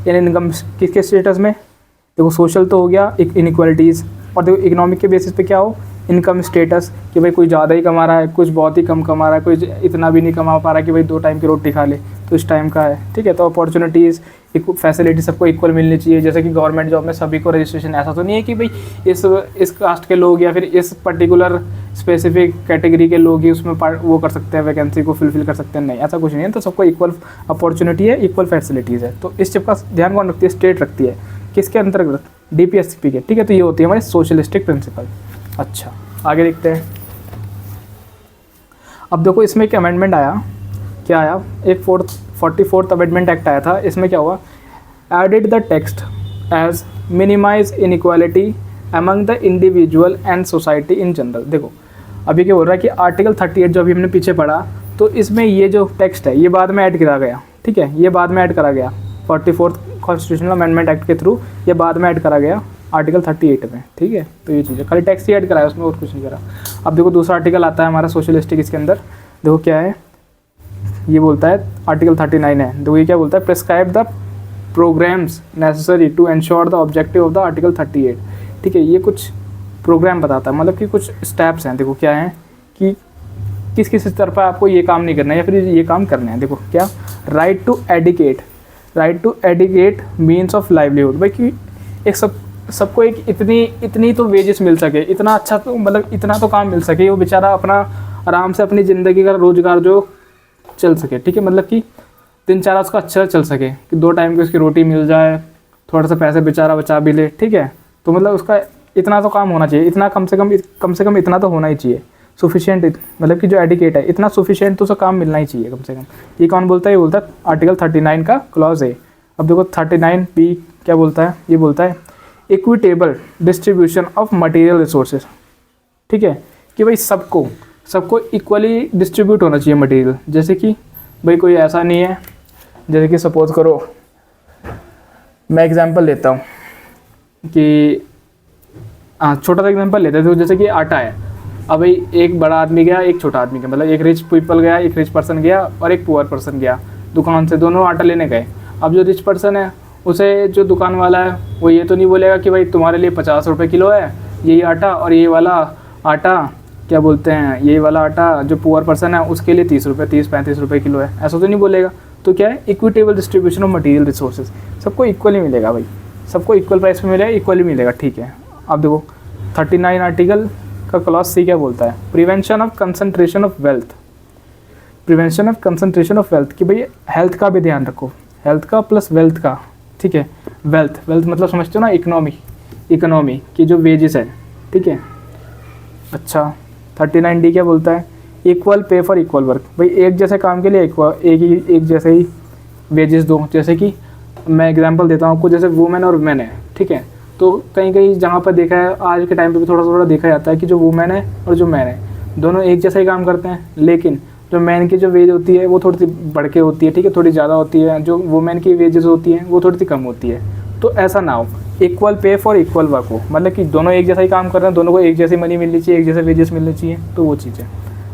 इन इनकम किसके स्टेटस में, देखो सोशल तो हो गया, इनइक्वालिटीज़, और देखो इकोनॉमिक के बेसिस पे क्या हो, इनकम स्टेटस, कि भाई कोई ज़्यादा ही कमा रहा है, कुछ बहुत ही कम कमा रहा है, कोई इतना भी नहीं कमा पा रहा है कि भाई 2 टाइम की रोटी खा ले, तो इस टाइम का है। ठीक है, तो अपॉर्चुनिटीज़, फैसिलिटी सबको इक्वल मिलनी चाहिए, जैसे कि गवर्नमेंट जॉब में सभी को रजिस्ट्रेशन, ऐसा तो नहीं है कि भाई इस कास्ट के लोग या फिर इस पर्टिकुलर स्पेसिफिक कैटेगरी के लोग ही उसमें वो कर सकते हैं, वैकेंसी को फिलफिल कर सकते हैं, नहीं, ऐसा कुछ नहीं है। तो सबको इक्वल अपॉर्चुनिटी है, इक्वल फैसिलिटीज़ है। तो इस चीज़ का ध्यान कौन रखती है, स्टेट रखती है, किसके अंतर्गत, DPSP के। ठीक है, तो ये होती है हमारी सोशलिस्टिक प्रिंसिपल। अच्छा, आगे देखते हैं। अब देखो इसमें एक अमेंडमेंट आया, क्या आया, एक 44th अमेंडमेंट एक्ट आया था। इसमें क्या हुआ, added the text as minimize inequality among the individual and society in general. देखो अभी क्या बोल रहा है कि आर्टिकल 38 जो अभी हमने पीछे पढ़ा, तो इसमें ये जो टेक्स्ट है ये बाद में ऐड करा गया। ठीक है, ये बाद में ऐड करा गया 44th कॉन्स्टिट्यूशनल अमेंडमेंट एक्ट के थ्रू, ये बाद में ऐड करा गया आर्टिकल 38 में। ठीक है, तो ये चीज़ है, खाली टेक्स्ट ही ऐड करा है, उसमें और कुछ नहीं करा। अब देखो दूसरा आर्टिकल आता है हमारा सोशलिस्टिक, इसके अंदर देखो क्या है, ये बोलता है आर्टिकल 39 है, देखो ये क्या बोलता है, prescribe the programmes necessary to ensure the objective of the article 38। ठीक है, ये कुछ प्रोग्राम बताता है, मतलब कि कुछ स्टेप्स हैं। देखो क्या है कि किस किस स्तर पर आपको ये काम नहीं करना है या फिर ये काम करना है। देखो क्या, right to adequate means of livelihood, भाई कि एक सबको एक इतनी तो वेजेस मिल सके, इतना अच्छा तो मतलब इतना तो काम मिल सके, वो बेचारा अपना आराम से अपनी ज़िंदगी का रोज़गार जो चल सके। ठीक है, मतलब कि दिनचर्या उसका अच्छा चल सके, कि 2 टाइम की उसकी रोटी मिल जाए, थोड़ा सा पैसे बेचारा बचा भी ले। ठीक है, तो मतलब उसका इतना तो काम होना चाहिए, इतना कम से कम इतना तो होना ही चाहिए, सफिशिएंट, मतलब कि जो एडिकेट है इतना सफिशिएंट तो उसका काम मिलना ही चाहिए कम से कम। ये कौन बोलता है, ये बोलता है आर्टिकल 39 का क्लॉज है। अब देखो 39B क्या बोलता है, ये बोलता है equitable distribution of material resources. ठीक है, कि भाई सबको इक्वली डिस्ट्रीब्यूट होना चाहिए मटेरियल। जैसे कि भाई कोई ऐसा नहीं है, जैसे कि सपोज करो मैं एग्जांपल लेता हूँ कि छोटा सा एग्जांपल लेते हैं, तो जैसे कि आटा है, अब भाई एक बड़ा आदमी गया, एक छोटा आदमी गया, मतलब एक रिच पीपल गया, एक रिच पर्सन गया और एक पुअर पर्सन गया दुकान से, दोनों आटा लेने गए। अब जो रिच पर्सन है उसे जो दुकान वाला है वो ये तो नहीं बोलेगा कि भाई तुम्हारे लिए 50 रुपये किलो है यही आटा, और ये वाला आटा क्या बोलते हैं, ये वाला आटा जो पुअर पर्सन है उसके लिए 30-35 रुपये किलो है, ऐसा तो नहीं बोलेगा। तो क्या है, equitable distribution of material resources, सबको इक्वली मिलेगा भाई। सबको इक्वल प्राइस पे मिलेगा, इक्वली मिलेगा, ठीक है। अब देखो 39 आर्टिकल का क्लॉज सी क्या बोलता है, prevention of concentration of wealth, prevention of concentration of wealth, कि भाई हेल्थ का भी ध्यान रखो, हेल्थ का प्लस वेल्थ का, ठीक है। वेल्थ, वेल्थ मतलब समझते हो ना, इकोनॉमी, इकोनॉमी की जो वेजेस है, ठीक है। अच्छा 39D क्या बोलता है, equal pay for equal work, भाई एक जैसे काम के लिए एक जैसे ही वेजेस दो। जैसे कि मैं एग्जांपल देता हूँ आपको, जैसे वुमेन और मैन है, ठीक है। तो कहीं कहीं जहाँ पर देखा है, आज के टाइम पे भी थोड़ा थोड़ा देखा जाता है कि जो वुमेन है और जो मैन है दोनों एक जैसा ही काम करते हैं, लेकिन जो मैन की जो वेज होती है वो थोड़ी सी बढ़ के होती है, ठीक है, थोड़ी ज़्यादा होती है, जो वुमेन की वेजेस होती हैं वो थोड़ी सी कम होती है। तो ऐसा ना हो, equal pay for equal work हो, मतलब कि दोनों एक जैसा ही काम कर रहे हैं, दोनों को एक जैसी मनी मिलनी चाहिए, एक जैसे वेजेस मिलने चाहिए, तो वो चीज़ है।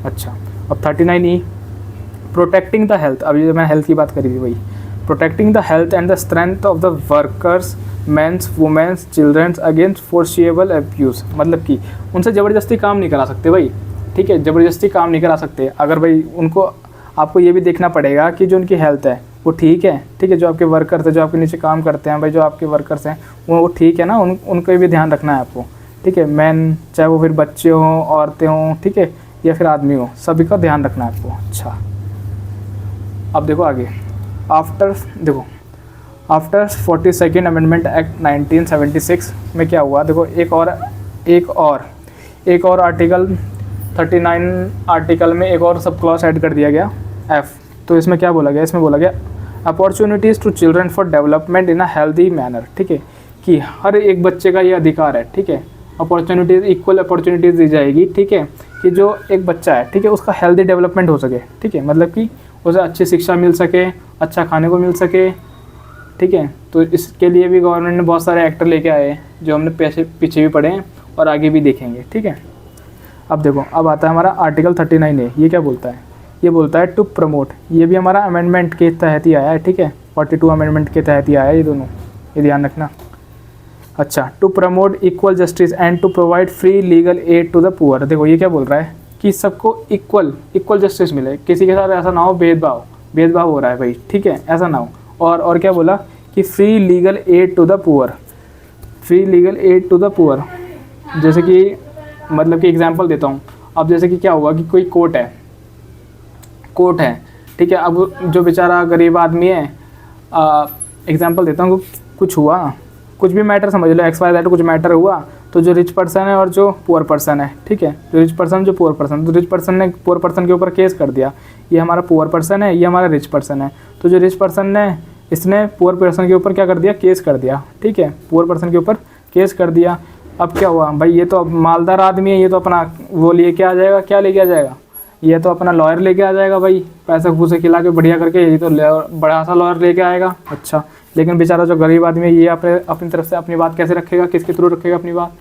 अच्छा अब 39E, प्रोटेक्टिंग द हेल्थ, अभी जो मैं हेल्थ की बात करी थी वही, protecting the health and the strength of the workers mens womens childrens against forcible abuse, मतलब कि उनसे ज़बरदस्ती काम नहीं करा सकते भाई, ठीक है, ज़बरदस्ती काम नहीं करा सकते। अगर भाई उनको, आपको ये भी देखना पड़ेगा कि जो उनकी हेल्थ है वो ठीक है, ठीक है, जो आपके वर्कर्स हैं, जो आपके नीचे काम करते हैं भाई, जो आपके वर्कर्स हैं वो ठीक है ना, उनका भी ध्यान रखना है आपको, ठीक है। मैन चाहे वो फिर बच्चे हों, औरतें हों, ठीक है, या फिर आदमी हो, सभी का ध्यान रखना है आपको। अच्छा अब देखो आगे, देखो आफ्टर 42nd अमेंडमेंट एक्ट 1976 में क्या हुआ, देखो एक और आर्टिकल 39 आर्टिकल में एक और सब क्लॉज ऐड कर दिया गया, एफ। तो इसमें क्या बोला गया, इसमें बोला गया opportunities to children for development in a healthy manner, ठीक है, कि हर एक बच्चे का ये अधिकार है, ठीक है, अपॉर्चुनिटीज़, इक्वल अपॉर्चुनिटीज़ दी जाएगी, ठीक है, कि जो एक बच्चा है, ठीक है, उसका हेल्दी डेवलपमेंट हो सके, ठीक है, मतलब कि उसे अच्छी शिक्षा मिल सके, अच्छा खाने को मिल सके, ठीक है। तो इसके लिए भी गवर्नमेंट ने बहुत सारे एक्टर लेके आए हैं, जो हमने पीछे भी पढ़े हैं और आगे भी देखेंगे, ठीक है। अब देखो, अब आता है हमारा आर्टिकल 39A, ये क्या बोलता है, ये बोलता है टू प्रमोट, ये भी हमारा अमेंडमेंट के तहत ही आया है, ठीक है, 42 अमेंडमेंट के तहत ही आया है ये दोनों, ये ध्यान रखना। अच्छा, to promote equal justice and to provide free legal aid to the poor, देखो ये क्या बोल रहा है कि सबको इक्वल जस्टिस मिले, किसी के साथ ऐसा ना हो भेदभाव हो रहा है भाई, ठीक है, ऐसा ना हो। और क्या बोला कि free legal aid to the poor, free legal aid to the poor, जैसे कि मतलब कि एग्जांपल देता हूँ। अब जैसे कि क्या हुआ कि कोई कोर्ट है, ठीक है, अब जो बेचारा गरीब आदमी है, एग्जांपल देता हूँ, कुछ हुआ, कुछ भी मैटर समझ लो, XYZ कुछ मैटर हुआ, तो जो रिच पर्सन है और जो पुअर पर्सन है, ठीक है, जो रिच पर्सन जो पुअर पर्सन, तो रिच पर्सन ने पुअर पर्सन के ऊपर केस कर दिया, ये हमारा पुअर पर्सन है, ये हमारा रिच पर्सन है, तो जो रिच पर्सन ने, इसने पुअर पर्सन के ऊपर क्या कर दिया, केस कर दिया, ठीक है, पुअर पर्सन के ऊपर केस कर दिया। अब क्या हुआ भाई, ये तो अब मालदार आदमी है, ये तो अपना वो लेके आ जाएगा, क्या लेके आ जाएगा, ये तो अपना लॉयर लेके आ जाएगा भाई, पैसे फूसे खिला के बढ़िया करके, ये तो बड़ा सा लॉयर लेके आएगा। अच्छा, लेकिन बेचारा जो गरीब आदमी है, ये अपनी तरफ से अपनी बात कैसे रखेगा, किसके थ्रू रखेगा अपनी बात,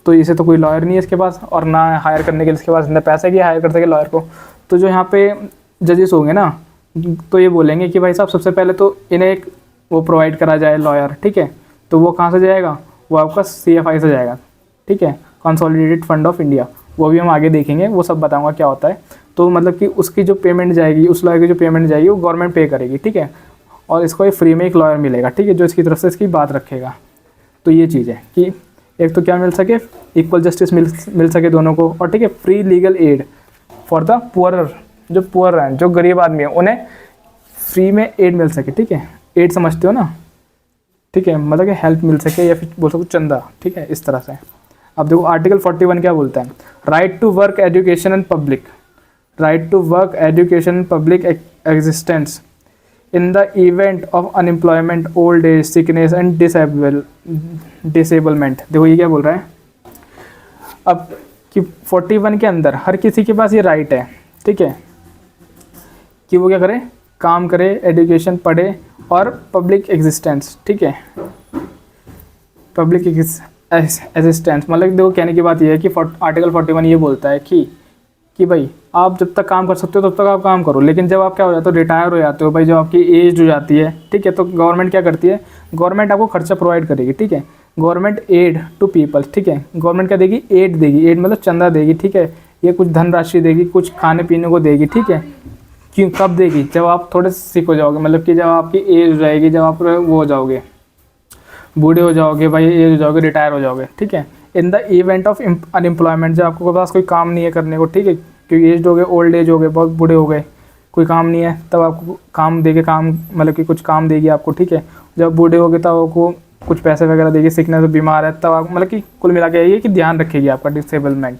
तो इसे तो कोई लॉयर नहीं है इसके पास, और ना हायर करने के लिए इसके पास इतने पैसे की हायर कर सके लॉयर को। तो जो यहाँ पे जजेस होंगे ना, तो ये बोलेंगे कि भाई साहब सबसे पहले तो इन्हें एक वो प्रोवाइड करा जाए लॉयर, ठीक है, तो वो कहाँ से जाएगा, वो आपका CFI से जाएगा, ठीक है, कंसोलिडेटेड फंड ऑफ इंडिया, वो भी हम आगे देखेंगे, वो सब बताऊंगा क्या होता है। तो मतलब कि उसकी जो पेमेंट जाएगी, उस लॉयर की जो पेमेंट जाएगी वो गवर्नमेंट पे करेगी, ठीक है, और इसको ये फ्री में एक लॉयर मिलेगा, ठीक है, जो इसकी तरफ से इसकी बात रखेगा। तो ये चीज़ है कि एक तो क्या मिल सके, इक्वल जस्टिस मिल सके दोनों को, और ठीक है, free legal add for the poor, जो पुअर हैं, जो गरीब आदमी है, उन्हें फ्री में एड मिल सके, ठीक है, एड समझते हो ना, ठीक है, मतलब कि हेल्प मिल सके, या फिर बोल सको चंदा, ठीक है, इस तरह से। अब देखो आर्टिकल 41 क्या बोलता है, right to work education and public, right to work education public existence in the event of unemployment, old age, sickness and disablement. देखो ये क्या बोल रहा है, अब कि 41 के अंदर हर किसी के पास ये राइट है, ठीक है, कि वो क्या करे, काम करे, एजुकेशन पढ़े, और पब्लिक एग्जिस्टेंस, ठीक है, पब्लिक एग्जिस्टेंस, मतलब देखो कहने की बात ये है कि आर्टिकल 41 ये बोलता है कि भाई आप जब तक काम कर सकते हो तब तक आप काम करो, लेकिन जब आप क्या हो जाते हो, रिटायर हो जाते हो भाई, जब आपकी एज हो जाती है, ठीक है, तो गवर्नमेंट क्या करती है, गवर्नमेंट आपको खर्चा प्रोवाइड करेगी, ठीक है, गवर्नमेंट एड टू पीपल, ठीक है, गवर्नमेंट क्या देगी, एड देगी, एड मतलब चंदा देगी, ठीक है, ये कुछ धनराशि देगी, कुछ खाने पीने को देगी, ठीक है, क्यों, कब देगी, जब आप थोड़े सिक हो जाओगे, मतलब कि जब आपकी एज हो जाएगी, जब आप वो हो जाओगे, बूढ़े हो जाओगे भाई, एज हो जाओगे, रिटायर हो जाओगे, ठीक है। इन द इवेंट ऑफ अनएम्प्लॉयमेंट, जब आपके पास कोई काम नहीं है करने को, ठीक है, क्योंकि एज हो गए, ओल्ड एज हो गए, बहुत बूढ़े हो गए, कोई काम नहीं है, तब आपको काम देगी, काम मतलब कि कुछ काम देगी आपको, ठीक है। जब बूढ़े हो गए तब आपको कुछ पैसे वगैरह देगी, सिकनेस बीमार है तब आप मतलब कि कुल मिला के ये कि ध्यान रखेगी आपका डिसेबलमेंट।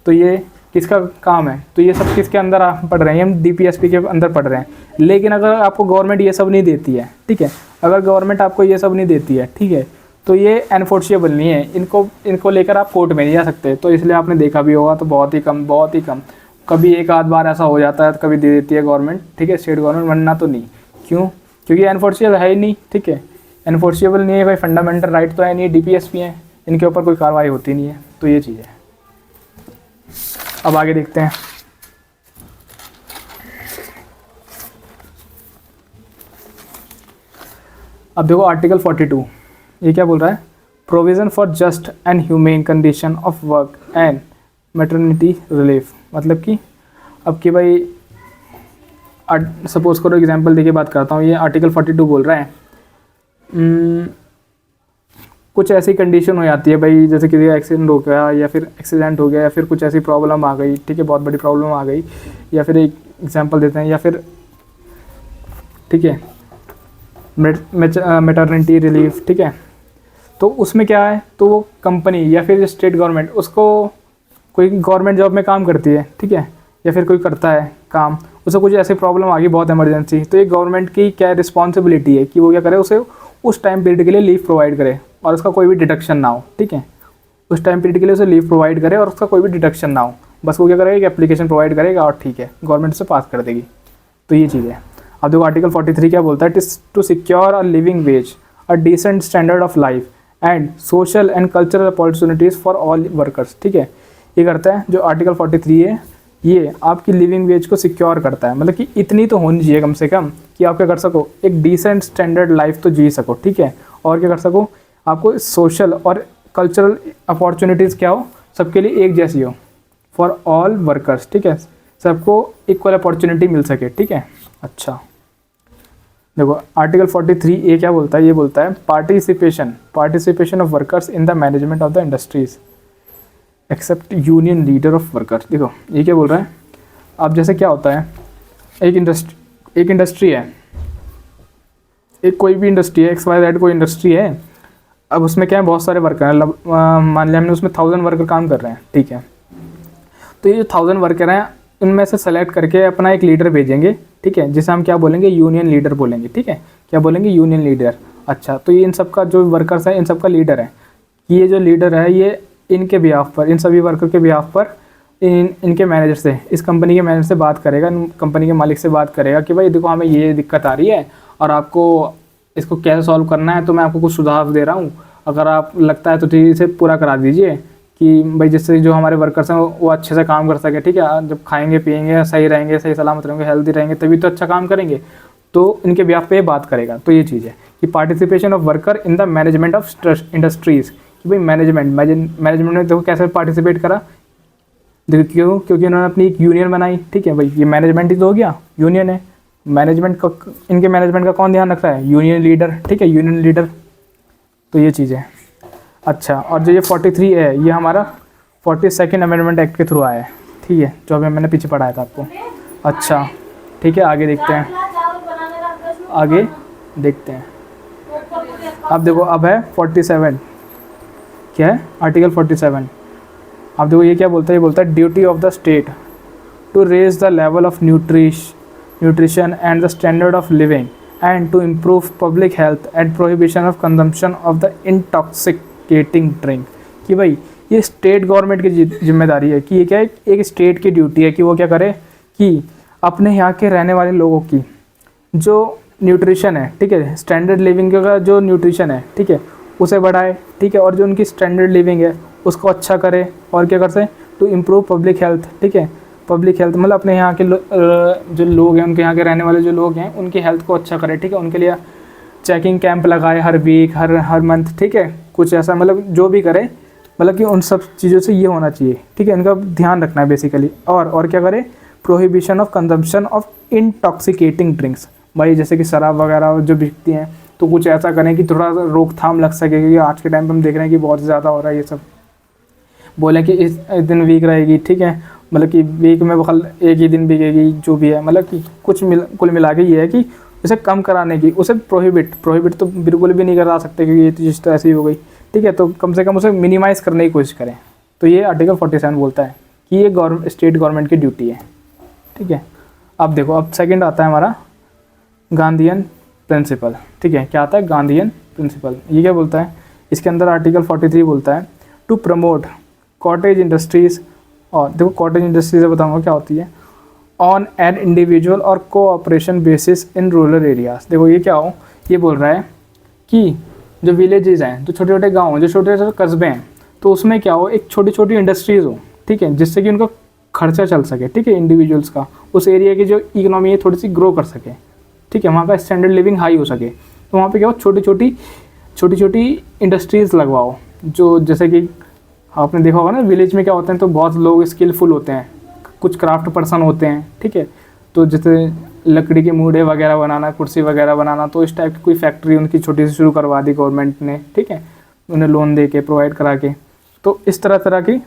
तो ये किसका काम है? तो ये सब किसके अंदर आप पढ़ रहे हैं? हम DPSP के अंदर पढ़ रहे हैं। लेकिन अगर आपको गवर्नमेंट ये सब नहीं देती है, ठीक है, अगर गवर्नमेंट आपको ये सब नहीं देती है, ठीक है, तो ये एनफोर्सिएबल नहीं है, इनको लेकर आप कोर्ट में नहीं जा सकते। तो इसलिए आपने देखा भी होगा, तो बहुत ही कम कभी एक आध बार ऐसा हो जाता है, तो कभी दे देती है गवर्नमेंट, ठीक है, स्टेट गवर्नमेंट, वरना तो नहीं। क्यों? क्योंकि एनफोर्सिएबल है ही नहीं, ठीक है, एनफोर्सिएबल नहीं है, कोई फंडामेंटल राइट तो है नहीं, DPSP है, इनके ऊपर कोई कार्रवाई होती नहीं है। तो ये चीज़ है। अब आगे देखते हैं। अब देखो आर्टिकल 42, ये क्या बोल रहा है? Provision for just and humane condition of work and maternity relief. मतलब कि अब कि भाई सपोज करो, एग्जांपल देके बात करता हूँ, ये आर्टिकल 42 बोल रहा है कुछ ऐसी कंडीशन हो जाती है भाई, जैसे किसी का एक्सीडेंट हो गया, या फिर एक्सीडेंट हो गया, या फिर कुछ ऐसी प्रॉब्लम आ गई, ठीक है, बहुत बड़ी प्रॉब्लम आ गई, या फिर एक एग्जांपल देते हैं, या फिर ठीक है मैटरनिटी रिलीफ, ठीक है। तो उसमें क्या है, तो वो कंपनी या फिर स्टेट गवर्नमेंट, उसको कोई गवर्नमेंट जॉब में काम करती है, ठीक है, या फिर कोई करता है काम, उसे कुछ ऐसी प्रॉब्लम आ गई, बहुत इमरजेंसी, तो ये गवर्नमेंट की क्या रिस्पॉन्सिबिलिटी है कि वो क्या करे, उसे उस टाइम पीरियड के लिए लीव प्रोवाइड करे और उसका कोई भी डिडक्शन ना हो, ठीक है, उस टाइम पीरियड के लिए उसे लीव प्रोवाइड करे और उसका कोई भी डिडक्शन ना हो, बस वो क्या करेगा, एक एप्लीकेशन प्रोवाइड करेगा और ठीक है, गवर्नमेंट उसे पास कर देगी। तो ये चीज़ है। अब देखो आर्टिकल 43 क्या बोलता है? To secure a living wage, a decent standard of life and social and cultural opportunities for all workers, ठीक है। ये करता है जो आर्टिकल 43 है, ये आपकी लिविंग वेज को सिक्योर करता है, मतलब कि इतनी तो होनी चाहिए कम से कम कि आप क्या कर सको, एक डिसेंट स्टैंडर्ड लाइफ तो जी सको, ठीक है, और क्या कर सको, आपको सोशल और कल्चरल अपॉर्चुनिटीज़ क्या हो, सबके लिए एक जैसी हो, फॉर ऑल वर्कर्स, ठीक है, सबको इक्वल अपॉर्चुनिटी मिल सके, ठीक है। अच्छा देखो आर्टिकल 43 ये क्या बोलता है? ये बोलता है participation of workers in the management of the industries except union leader of workers. देखो ये क्या बोल रहा है? अब जैसे क्या होता है, एक इंडस्ट्री है, एक कोई भी इंडस्ट्री है, XYZ कोई इंडस्ट्री है, अब उसमें क्या है, बहुत सारे वर्कर हैं, मान लिया हमने उसमें 1000 वर्कर काम कर रहे हैं, ठीक है। तो ये जो 1000 वर्कर हैं, उनमें से सेलेक्ट करके अपना एक लीडर भेजेंगे, ठीक है, जिसे हम क्या बोलेंगे, यूनियन लीडर बोलेंगे, ठीक है, क्या बोलेंगे, यूनियन लीडर। अच्छा, तो ये इन सब का जो वर्कर्स है, इन सब का लीडर है, ये जो लीडर है, ये इनके बिहाफ पर, इन सभी वर्कर के बिहाफ पर इनके मैनेजर से, इस कंपनी के मैनेजर से बात करेगा, कंपनी के मालिक से बात करेगा कि भाई देखो हमें ये दिक्कत आ रही है और आपको इसको कैसे सॉल्व करना है, तो मैं आपको कुछ सुझाव दे रहा हूँ, अगर आप लगता है तो ठीक इसे पूरा करा दीजिए कि भाई जिससे जो हमारे वर्कर्स हैं वो अच्छे से काम कर सके, ठीक है, जब खाएंगे पिएंगे सही रहेंगे, सही सलामत रहेंगे, हेल्दी रहेंगे, तभी तो अच्छा काम करेंगे। तो इनके बिहाफ पे बात करेगा। तो ये चीज़ है कि participation of worker in the management of industries, कि भाई मैनेजमेंट में देखो कैसे पार्टिसिपेट करा, देखो क्यों, क्योंकि उन्होंने अपनी एक यूनियन बनाई, ठीक है, भाई ये मैनेजमेंट ही तो हो गया, यूनियन है, मैनेजमेंट का, इनके मैनेजमेंट का कौन ध्यान रख रहा है, यूनियन लीडर, ठीक है, यूनियन लीडर। तो ये चीज़ है। अच्छा, और जो ये 43 है, ये हमारा 42nd अमेंडमेंट एक्ट के थ्रू आया है, ठीक है, जो अभी मैंने पीछे पढ़ाया था आपको। अच्छा ठीक है, आगे देखते हैं, आगे देखते हैं। अब देखो अब है 47, क्या है, आर्टिकल 47। अब देखो ये क्या बोलता है, ये बोलता है duty of the state to raise the level of nutrition and the standard of living and to improve public health and prohibition of consumption of the intoxicating drink. कि भाई ये स्टेट गवर्नमेंट की जिम्मेदारी है कि ये क्या है, एक स्टेट की ड्यूटी है कि वो क्या करे कि अपने यहाँ के रहने वाले लोगों की जो न्यूट्रिशन है, ठीक है, स्टैंडर्ड लिविंग का जो न्यूट्रिशन है, ठीक है, उसे बढ़ाए, ठीक है, और जो उनकी स्टैंडर्ड लिविंग है उसको अच्छा करे, और क्या कर सके टू इम्प्रूव पब्लिक हेल्थ, ठीक है, पब्लिक हेल्थ मतलब अपने यहाँ के जो लोग हैं, उनके यहाँ के रहने वाले जो लोग हैं, उनकी हेल्थ को अच्छा करे, ठीक है, उनके लिए चेकिंग कैंप लगाए हर वीक, हर मंथ, ठीक है, कुछ ऐसा मतलब जो भी करे, मतलब कि उन सब चीज़ों से ये होना चाहिए, ठीक है, इनका ध्यान रखना है बेसिकली। और क्या करे, prohibition of consumption of intoxicating drinks, भाई जैसे कि शराब वगैरह जो बिकती हैं, तो कुछ ऐसा करें कि थोड़ा सा रोकथाम लग सके, क्योंकि आज के टाइम पे हम देख रहे हैं कि बहुत ज़्यादा हो रहा है ये सब। बोले कि इस दिन वीक रहेगी, ठीक है, मतलब कि वीक में कल एक ही दिन बिकेगी जो भी है, मतलब कि कुल मिला के ये है कि उसे कम कराने की, उसे प्रोहिबिट तो बिल्कुल भी नहीं करा सकते क्योंकि ये चीज़ तो ऐसी हो गई, ठीक है। तो कम से कम उसे मिनिमाइज़ करने की कोशिश करें। तो ये आर्टिकल 47 बोलता है कि ये स्टेट गवर्नमेंट की ड्यूटी है, ठीक है। अब देखो, अब सेकंड आता है हमारा गांधीयन प्रिंसिपल, ठीक है। क्या आता है? गांधीयन प्रिंसिपल। ये क्या बोलता है? इसके अंदर आर्टिकल 43 बोलता है टू प्रमोट कॉटेज इंडस्ट्रीज़, और देखो कॉटेज इंडस्ट्रीज बताऊंगा क्या होती है, ऑन एन इंडिविजुअल और cooperation basis in rural areas. देखो ये क्या हो, ये बोल रहा है कि जो विलेजेस हैं, जो छोटे छोटे गाँव हैं, जो छोटे छोटे कस्बे हैं, तो उसमें क्या हो, एक छोटी छोटी इंडस्ट्रीज़ हो, ठीक है, जिससे कि उनका खर्चा चल सके, ठीक है, इंडिविजुअल्स का, उस एरिया की जो इकोनॉमी है थोड़ी सी ग्रो कर सके, ठीक है, वहाँ का स्टैंडर्ड लिविंग हाई हो सके। तो वहाँ पे क्या हो, छोटी छोटी इंडस्ट्रीज़ लगवाओ, जो जैसे कि आपने देखा होगा ना विलेज में क्या होते हैं, तो बहुत लोग स्किलफुल होते हैं, कुछ क्राफ्ट पर्सन होते हैं, ठीक है। तो जैसे लकड़ी के मूढ़े वगैरह बनाना, कुर्सी वगैरह बनाना, तो इस टाइप की कोई फैक्ट्री उनकी छोटी सी शुरू करवा दी गवर्नमेंट ने, ठीक है, उन्हें लोन दे के प्रोवाइड करा के। तो इस तरह की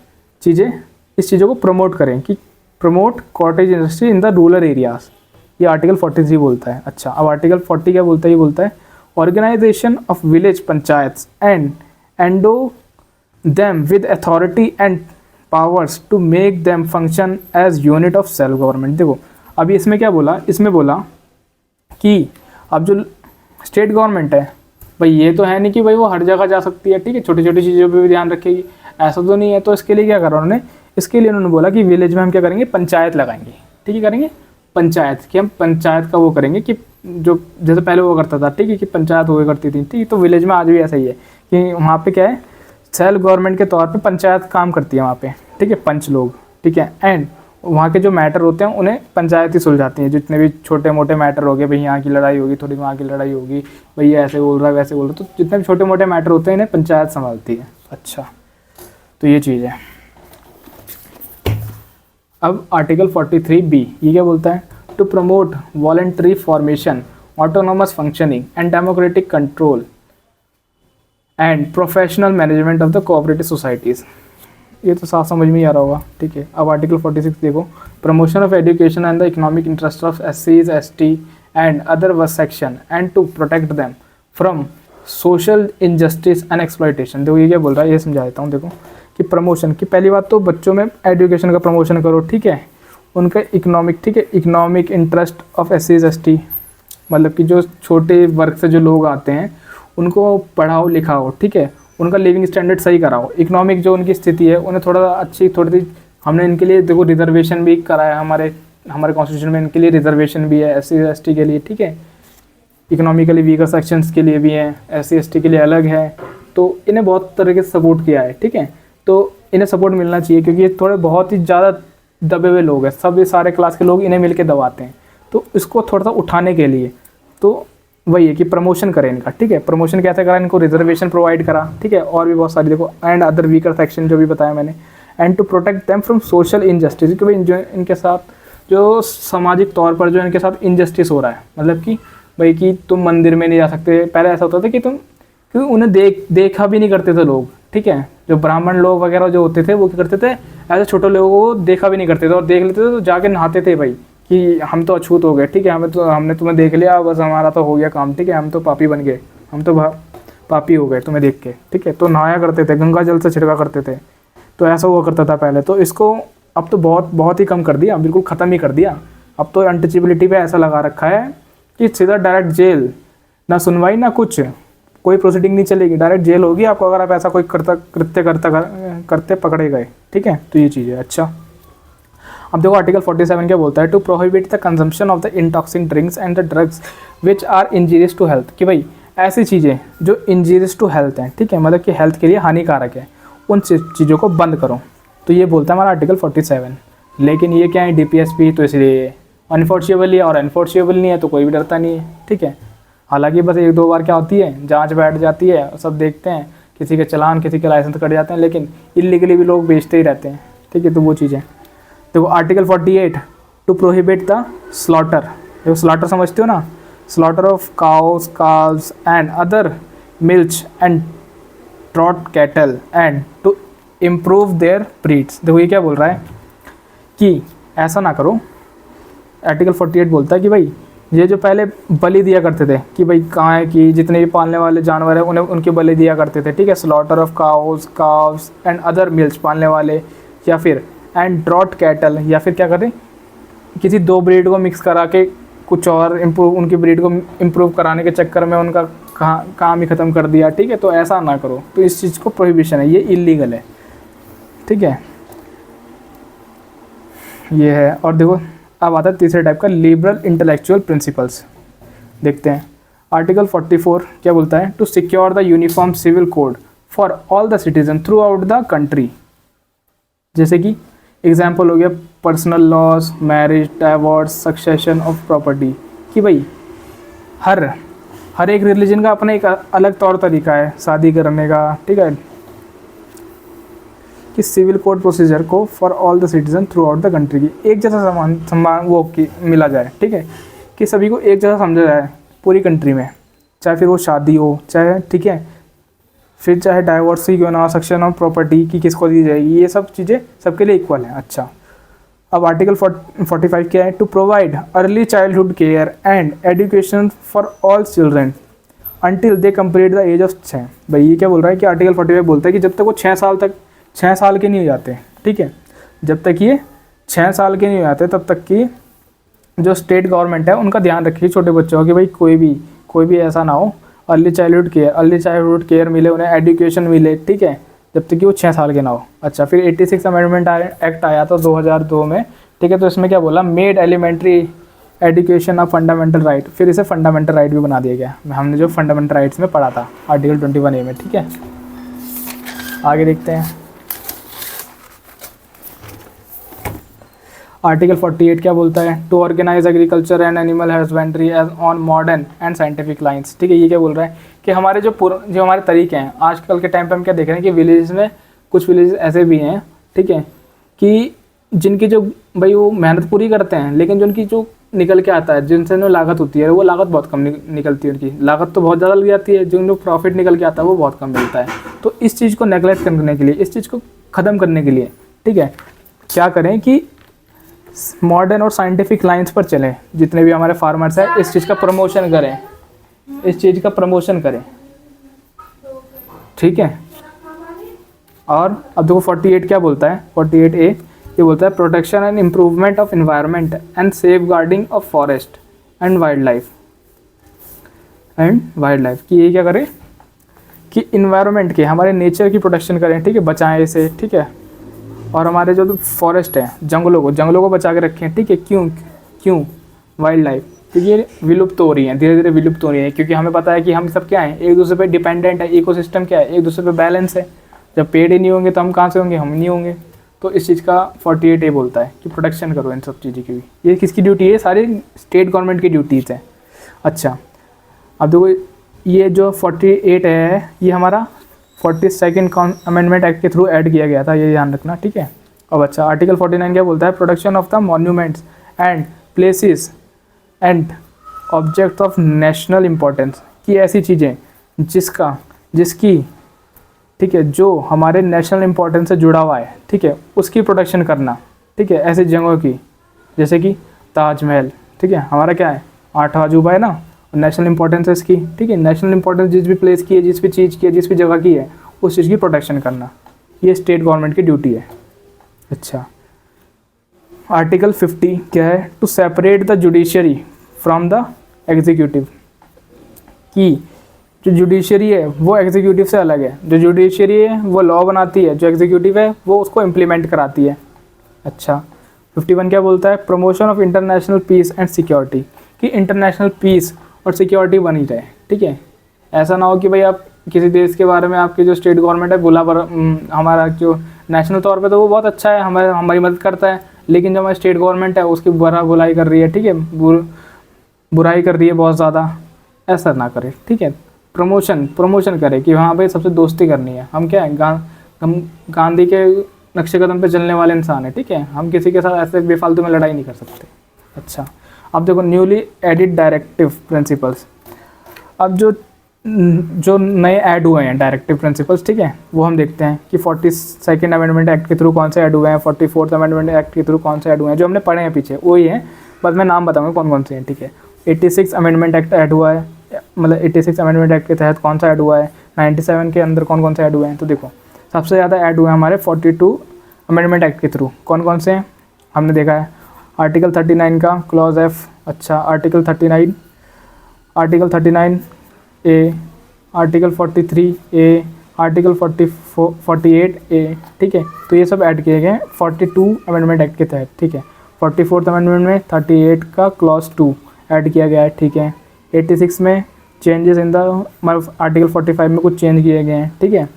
चीज़ें, इस चीज़ों को प्रमोट करें कि promote cottage industry in the rural areas, ये आर्टिकल 43 बोलता है। अच्छा, अब आर्टिकल 40 क्या बोलता है? ये बोलता है organisation of village panchayat and endow them with authority and powers to make them function as unit of self government। देखो अभी इसमें क्या बोला, इसमें बोला कि अब जो स्टेट गवर्नमेंट है भाई, ये तो है नहीं कि भाई वो हर जगह जा सकती है, ठीक है, छोटी छोटी चीज़ों पे भी ध्यान रखेगी, ऐसा तो नहीं है। तो इसके लिए क्या करा उन्होंने, इसके लिए उन्होंने बोला कि विलेज में हम क्या करेंगे, पंचायत लगाएंगे, ठीक है, करेंगे पंचायत कि हम पंचायत का वो करेंगे कि जो जैसे पहले वो करता था, ठीक है, कि पंचायत हुआ करती थी, ठीक है। तो विलेज में आज भी ऐसा ही है कि वहाँ पे क्या है, सेल्फ गवर्नमेंट के तौर पे पंचायत काम करती है वहाँ पे, ठीक है, पंच लोग, ठीक है। एंड वहाँ के जो मैटर होते हैं उन्हें पंचायत ही सुलझाती हैं, जितने भी छोटे मोटे मैटर हो गए, भाई यहाँ की लड़ाई होगी, थोड़ी वहाँ की लड़ाई होगी, भाई ये ऐसे बोल रहा है वैसे बोल रहा है, तो जितने भी छोटे मोटे मैटर होते हैं इन्हें पंचायत संभालती है। अच्छा, तो ये चीज़ है। अब आर्टिकल 43B ये क्या बोलता है? To promote voluntary formation, autonomous functioning and democratic control and professional management of the cooperative societies. ये तो साफ समझ में ही आ रहा होगा, ठीक है। अब आर्टिकल 46 देखो, promotion of education and the economic interest of SCs, ST and other worse section and to protect them from social injustice and exploitation. देखो ये क्या बोल रहा है, ये समझा देता हूँ। देखो कि प्रमोशन की पहली बात तो बच्चों में एजुकेशन का प्रमोशन करो, ठीक है, उनका इकोनॉमिक, ठीक है, economic interest of SCs, ST, मतलब कि जो छोटे वर्ग से जो लोग आते हैं उनको पढ़ाओ लिखाओ, ठीक है, उनका लिविंग स्टैंडर्ड सही कराओ, इकोनॉमिक जो उनकी स्थिति है उन्हें थोड़ा अच्छी, थोड़ी सी हमने इनके लिए देखो रिजर्वेशन भी कराया, हमारे कॉन्स्टिट्यूशन में इनके लिए रिजर्वेशन भी है SC ST के लिए, ठीक है, इकोनॉमिकली वीकर सेक्शंस के लिए भी है, SC ST के लिए अलग है। तो इन्हें बहुत तरीके से सपोर्ट किया है, ठीक है। तो इन्हें सपोर्ट मिलना चाहिए क्योंकि ये थोड़े बहुत ही ज़्यादा दबे हुए लोग हैं, सब ये सारे क्लास के लोग इन्हें मिल के दबाते हैं। तो इसको थोड़ा सा उठाने के लिए तो वही है कि प्रमोशन करें इनका, ठीक है। प्रमोशन कैसे करा, इनको रिजर्वेशन प्रोवाइड करा, ठीक है, और भी बहुत सारी देखो, एंड अदर वीकर सेक्शन जो भी बताया मैंने, and to protect them from social injustice, क्योंकि जो इनके साथ जो सामाजिक तौर पर जो इनके साथ इनजस्टिस हो रहा है, मतलब कि भाई कि तुम मंदिर में नहीं जा सकते। पहले ऐसा होता था कि क्योंकि उन्हें देखा भी नहीं करते थे लोग, ठीक है, जो ब्राह्मण लोग वगैरह जो होते थे वो क्या करते थे, ऐसे छोटे लोगों को देखा भी नहीं करते थे, और देख लेते थे तो जाके नहाते थे भाई कि हम तो अछूत हो गए, ठीक है, हमने तुम्हें देख लिया, बस हमारा तो हो गया काम, ठीक है, हम तो पापी बन गए, हम तो पापी हो गए तुम्हें देख के, ठीक है। तो नहाया करते थे, गंगा जल से छिड़का करते थे, तो ऐसा हुआ करता था पहले। तो इसको अब तो बहुत ही कम कर दिया, बिल्कुल ख़त्म ही कर दिया। अब तो अनटचेबिलिटी पे ऐसा लगा रखा है कि सीधा डायरेक्ट जेल, ना सुनवाई ना कुछ, कोई प्रोसीडिंग नहीं चलेगी, डायरेक्ट जेल होगी आपको अगर आप ऐसा कोई कृत्य करते पकड़े गए, ठीक है। तो ये चीज़ है। अच्छा, अब देखो आर्टिकल 47 क्या बोलता है, to prohibit the consumption of the intoxic drinks and the drugs which are injurious to health, कि भाई ऐसी चीज़ें जो इंजीरियस टू हेल्थ हैं, ठीक है, मतलब कि हेल्थ के लिए हानिकारक है, उन चीज़ों को बंद करो। तो ये बोलता है हमारा आर्टिकल 47। लेकिन ये क्या है, DPSP, तो इसलिए अनफोर्सिएबल है, और अनफोर्सिएबल नहीं है तो कोई भी डरता नहीं है, ठीक है। हालांकि बस एक दो बार क्या होती है, जांच बैठ जाती है, सब देखते हैं, किसी के चलान, किसी के लाइसेंस कट जाते हैं, लेकिन इलीगली भी लोग बेचते ही रहते हैं, ठीक है। तो वो चीज़ें देखो article 48 to prohibit the slaughter. देखो स्लॉटर समझते हो ना, slaughter of cows, calves and other milch and trot cattle and to improve their breeds। देखो ये क्या बोल रहा है कि ऐसा ना करो। आर्टिकल 48 बोलता है कि भाई ये जो पहले बलि दिया करते थे कि भाई गाय की जितने भी पालने वाले जानवर हैं उन्हें उनके बलि दिया करते थे, ठीक है। Slaughter of cows, calves and other mills पालने वाले, या फिर एंड ड्रॉट कैटल, या फिर क्या करें किसी दो ब्रीड को मिक्स करा के कुछ और इम्प्रूव, उनकी ब्रीड को इम्प्रूव कराने के चक्कर में उनका काम ही ख़त्म कर दिया, ठीक है। तो ऐसा ना करो, तो इस चीज़ को प्रोहिबिशन है, ये इलीगल है, ठीक है। ये है। और देखो अब आता है तीसरे टाइप का, लिबरल इंटेलेक्चुअल प्रिंसिपल्स। देखते हैं आर्टिकल 44 क्या बोलता है, to secure the uniform civil code for all the citizen throughout the country. जैसे कि एग्जाम्पल हो गया personal laws, marriage, divorce, succession of property, कि भाई हर एक रिलीजन का अपना एक अलग तौर तरीका है शादी करने का, ठीक है। कि सिविल कोड प्रोसीजर को for all the citizen throughout the country की एक जैसा सम्मान वो की मिला जाए, ठीक है। कि सभी को एक जैसा समझा जाए पूरी कंट्री में, चाहे फिर वो शादी हो चाहे, ठीक है, फिर चाहे डाइवोर्स ही क्यों ना हो, सक्सेशन ऑफ प्रॉपर्टी की किसको दी जाएगी, ये सब चीज़ें सबके लिए इक्वल हैं। अच्छा, अब आर्टिकल 45 क्या है, to provide early childhood care and education for all children until they complete the age of 6। भाई ये क्या बोल रहा है कि आर्टिकल 45 बोलता है कि जब तक वो 6 साल के नहीं हो जाते, ठीक है, जब तक ये 6 साल के नहीं हो जाते तब तक की जो स्टेट गवर्नमेंट है उनका ध्यान रखिए छोटे बच्चों का, कि भाई कोई भी ऐसा ना हो, अर्ली चाइल्डहुड केयर मिले उन्हें, एजुकेशन मिले, ठीक है, जब तक कि वो 6 साल के ना हो। अच्छा, फिर 86 अमेंडमेंट एक्ट आया था 2002 में, ठीक है। तो इसमें क्या बोला, made elementary education a fundamental right, फिर इसे फंडामेंटल राइट भी बना दिया गया, हमने जो फंडामेंटल राइट्स में पढ़ा था आर्टिकल 21A में, ठीक है। आगे देखते हैं आर्टिकल 48 क्या बोलता है, to organise agriculture and animal husbandry as on modern and scientific lines, ठीक है। ये क्या बोल रहा है कि हमारे जो हमारे तरीके हैं आजकल के टाइम पे हम क्या देख रहे हैं कि विलेज में कुछ विलेज ऐसे भी हैं, ठीक है, कि जिनकी जो भाई वो मेहनत पूरी करते हैं लेकिन जो उनकी जो निकल के आता है, जिनसे जो लागत होती है वो लागत बहुत कम निकलती है, उनकी लागत तो बहुत ज़्यादा लग जाती है, जो प्रॉफिट निकल के आता है वो बहुत कम मिलता है। तो इस चीज़ को नेगलेक्ट करने के लिए, इस चीज़ को ख़त्म करने के लिए, ठीक है, क्या करें कि मॉडर्न और साइंटिफिक लाइंस पर चलें, जितने भी हमारे फार्मर्स हैं इस चीज़ का प्रमोशन करें, ठीक है। और अब देखो 48 क्या बोलता है, 48A ये बोलता है protection and improvement of environment and safeguarding of forest and wildlife, कि ये क्या करें कि इन्वायरमेंट के, हमारे नेचर की प्रोटेक्शन करें, ठीक है, बचाएं इसे, ठीक है। और हमारे जो फॉरेस्ट है, जंगलों को बचा के रखें, ठीक है। क्यों वाइल्ड लाइफ, क्योंकि ये विलुप्त हो रही हैं, धीरे धीरे विलुप्त हो रही है, क्योंकि हमें पता है कि हम सब क्या हैं, एक दूसरे पे डिपेंडेंट है, इकोसिस्टम क्या है, एक दूसरे पे बैलेंस है। जब पेड़ ही नहीं होंगे तो हम कहाँ से होंगे, हम नहीं होंगे। तो इस चीज़ का 48A बोलता है कि प्रोटेक्शन करो इन सब चीज़ों की भी। ये किसकी ड्यूटी है, सारी स्टेट गवर्नमेंट की ड्यूटीज़ है। अच्छा, अब देखो ये जो 48 है ये हमारा 42nd अमेंडमेंट एक्ट के थ्रू ऐड किया गया था, ये ध्यान रखना, ठीक है। अब अच्छा, आर्टिकल 49 क्या बोलता है, protection of the monuments and places and object of national importance, की ऐसी चीज़ें जिसकी ठीक है, जो हमारे नेशनल इम्पोर्टेंस से जुड़ा हुआ है, ठीक है, उसकी प्रोटेक्शन करना, ठीक है। ऐसी जगहों की जैसे कि ताजमहल, ठीक है, हमारा क्या है 8वां अजूबा है ना, नेशनल इंपॉर्टेंस है इसकी, ठीक है। नेशनल इंपॉर्टेंस जिस भी प्लेस की है, जिस भी चीज़ की है, जिस भी जगह की है, उस चीज़ की प्रोटेक्शन करना, ये स्टेट गवर्नमेंट की ड्यूटी है। अच्छा, आर्टिकल 50 क्या है, to separate the judiciary from the executive, कि जो जुडिशरी है वो एग्जीक्यूटिव से अलग है, जो जुडिशरी है वो लॉ बनाती है, जो एग्जीक्यूटिव है वो उसको इम्प्लीमेंट कराती है। अच्छा, 51 क्या बोलता है, promotion of international peace and security, कि इंटरनेशनल पीस और सिक्योरिटी बनी रहे, ठीक है। ऐसा ना हो कि भाई आप किसी देश के बारे में आपकी जो स्टेट गवर्नमेंट है हमारा जो नेशनल तौर पे तो वो बहुत अच्छा है, हमारी मदद करता है, लेकिन जो हमारी स्टेट गवर्नमेंट है उसकी बुराई कर रही है, ठीक है, बुराई कर रही है बहुत ज़्यादा। ऐसा ना करे, ठीक है। प्रमोशन करे कि हाँ भाई सबसे दोस्ती करनी है, हम क्या है हम गांधी के नक्शे कदम पे चलने वाले इंसान है, ठीक है। हम किसी के साथ ऐसे बेफालतू में लड़ाई नहीं कर सकते। अच्छा, अब देखो न्यूली एडिड डायरेक्टिव प्रिंसिपल्स। अब जो नए ऐड हुए हैं डायरेक्टिव प्रिंसिपल्स, ठीक है, वो हम देखते हैं कि 42nd अमेंडमेंट एक्ट के थ्रू कौन से ऐड हुए हैं, 44th अमेंडमेंट एक्ट के थ्रू कौन से ऐड हुए हैं, जो हमने पढ़े हैं पीछे वही हैं, बस मैं नाम बताऊंगा कौन कौन से हैं, ठीक है। 86 अमेंडमेंट एक्ट ऐड हुआ है, मतलब 86 अमेंडमेंट एक्ट के तहत कौन सा ऐड हुआ है, 97 के अंदर कौन कौन से ऐड हुए हैं। तो देखो सबसे ज़्यादा ऐड हुए हैं हमारे 42 अमेंडमेंट एक्ट के थ्रू, कौन कौन से हैं हमने देखा है। आर्टिकल 39 का क्लॉज एफ, अच्छा आर्टिकल 39, आर्टिकल 39 ए, आर्टिकल 43 ए, आर्टिकल 48 ए, ठीक है। तो ये सब ऐड किए गए हैं 42 अमेंडमेंट एक्ट के तहत, ठीक है। 44th अमेंडमेंट में 38 का क्लॉज 2 ऐड किया गया है, ठीक है। 86 में चेंजेस इन द, मतलब आर्टिकल 45 में कुछ चेंज किए गए हैं, ठीक है।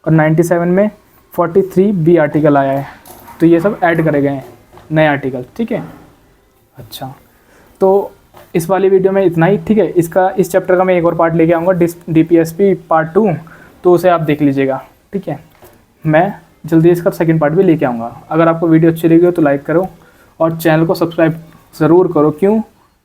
और 97 में 43 बी आर्टिकल आया है, तो ये सब ऐड करे गए हैं नए आर्टिकल, ठीक है। अच्छा, तो इस वाली वीडियो में इतना ही, ठीक है। इस चैप्टर का मैं एक और पार्ट लेके आऊँगा, DPSP पार्ट 2, तो उसे आप देख लीजिएगा, ठीक है। मैं जल्दी इसका सेकंड पार्ट भी लेके आऊँगा। अगर आपको वीडियो अच्छी लगी हो तो लाइक करो और चैनल को सब्सक्राइब ज़रूर करो।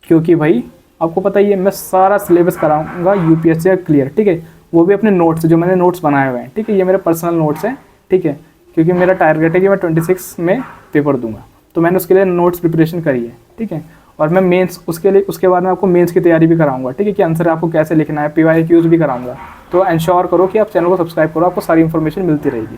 क्योंकि भाई आपको पता ही है मैं सारा सिलेबस कराऊँगा UPSC का क्लियर, ठीक है। वो भी अपने नोट्स, जो मैंने नोट्स बनाए हुए हैं, ठीक है। ये मेरे पर्सनल नोट्स हैं, ठीक है, क्योंकि मेरा टारगेट है कि मैं 26 में पेपर दूंगा, तो मैंने उसके लिए नोट्स प्रिपरेशन करी है, ठीक है। और मैं मेंस उसके बाद में आपको मेंस की तैयारी भी कराऊंगा, ठीक है, कि आंसर आपको कैसे लिखना है, PYQs भी कराऊंगा। तो इंश्योर करो कि आप चैनल को सब्सक्राइब करो, आपको सारी इन्फॉर्मेशन मिलती रहेगी।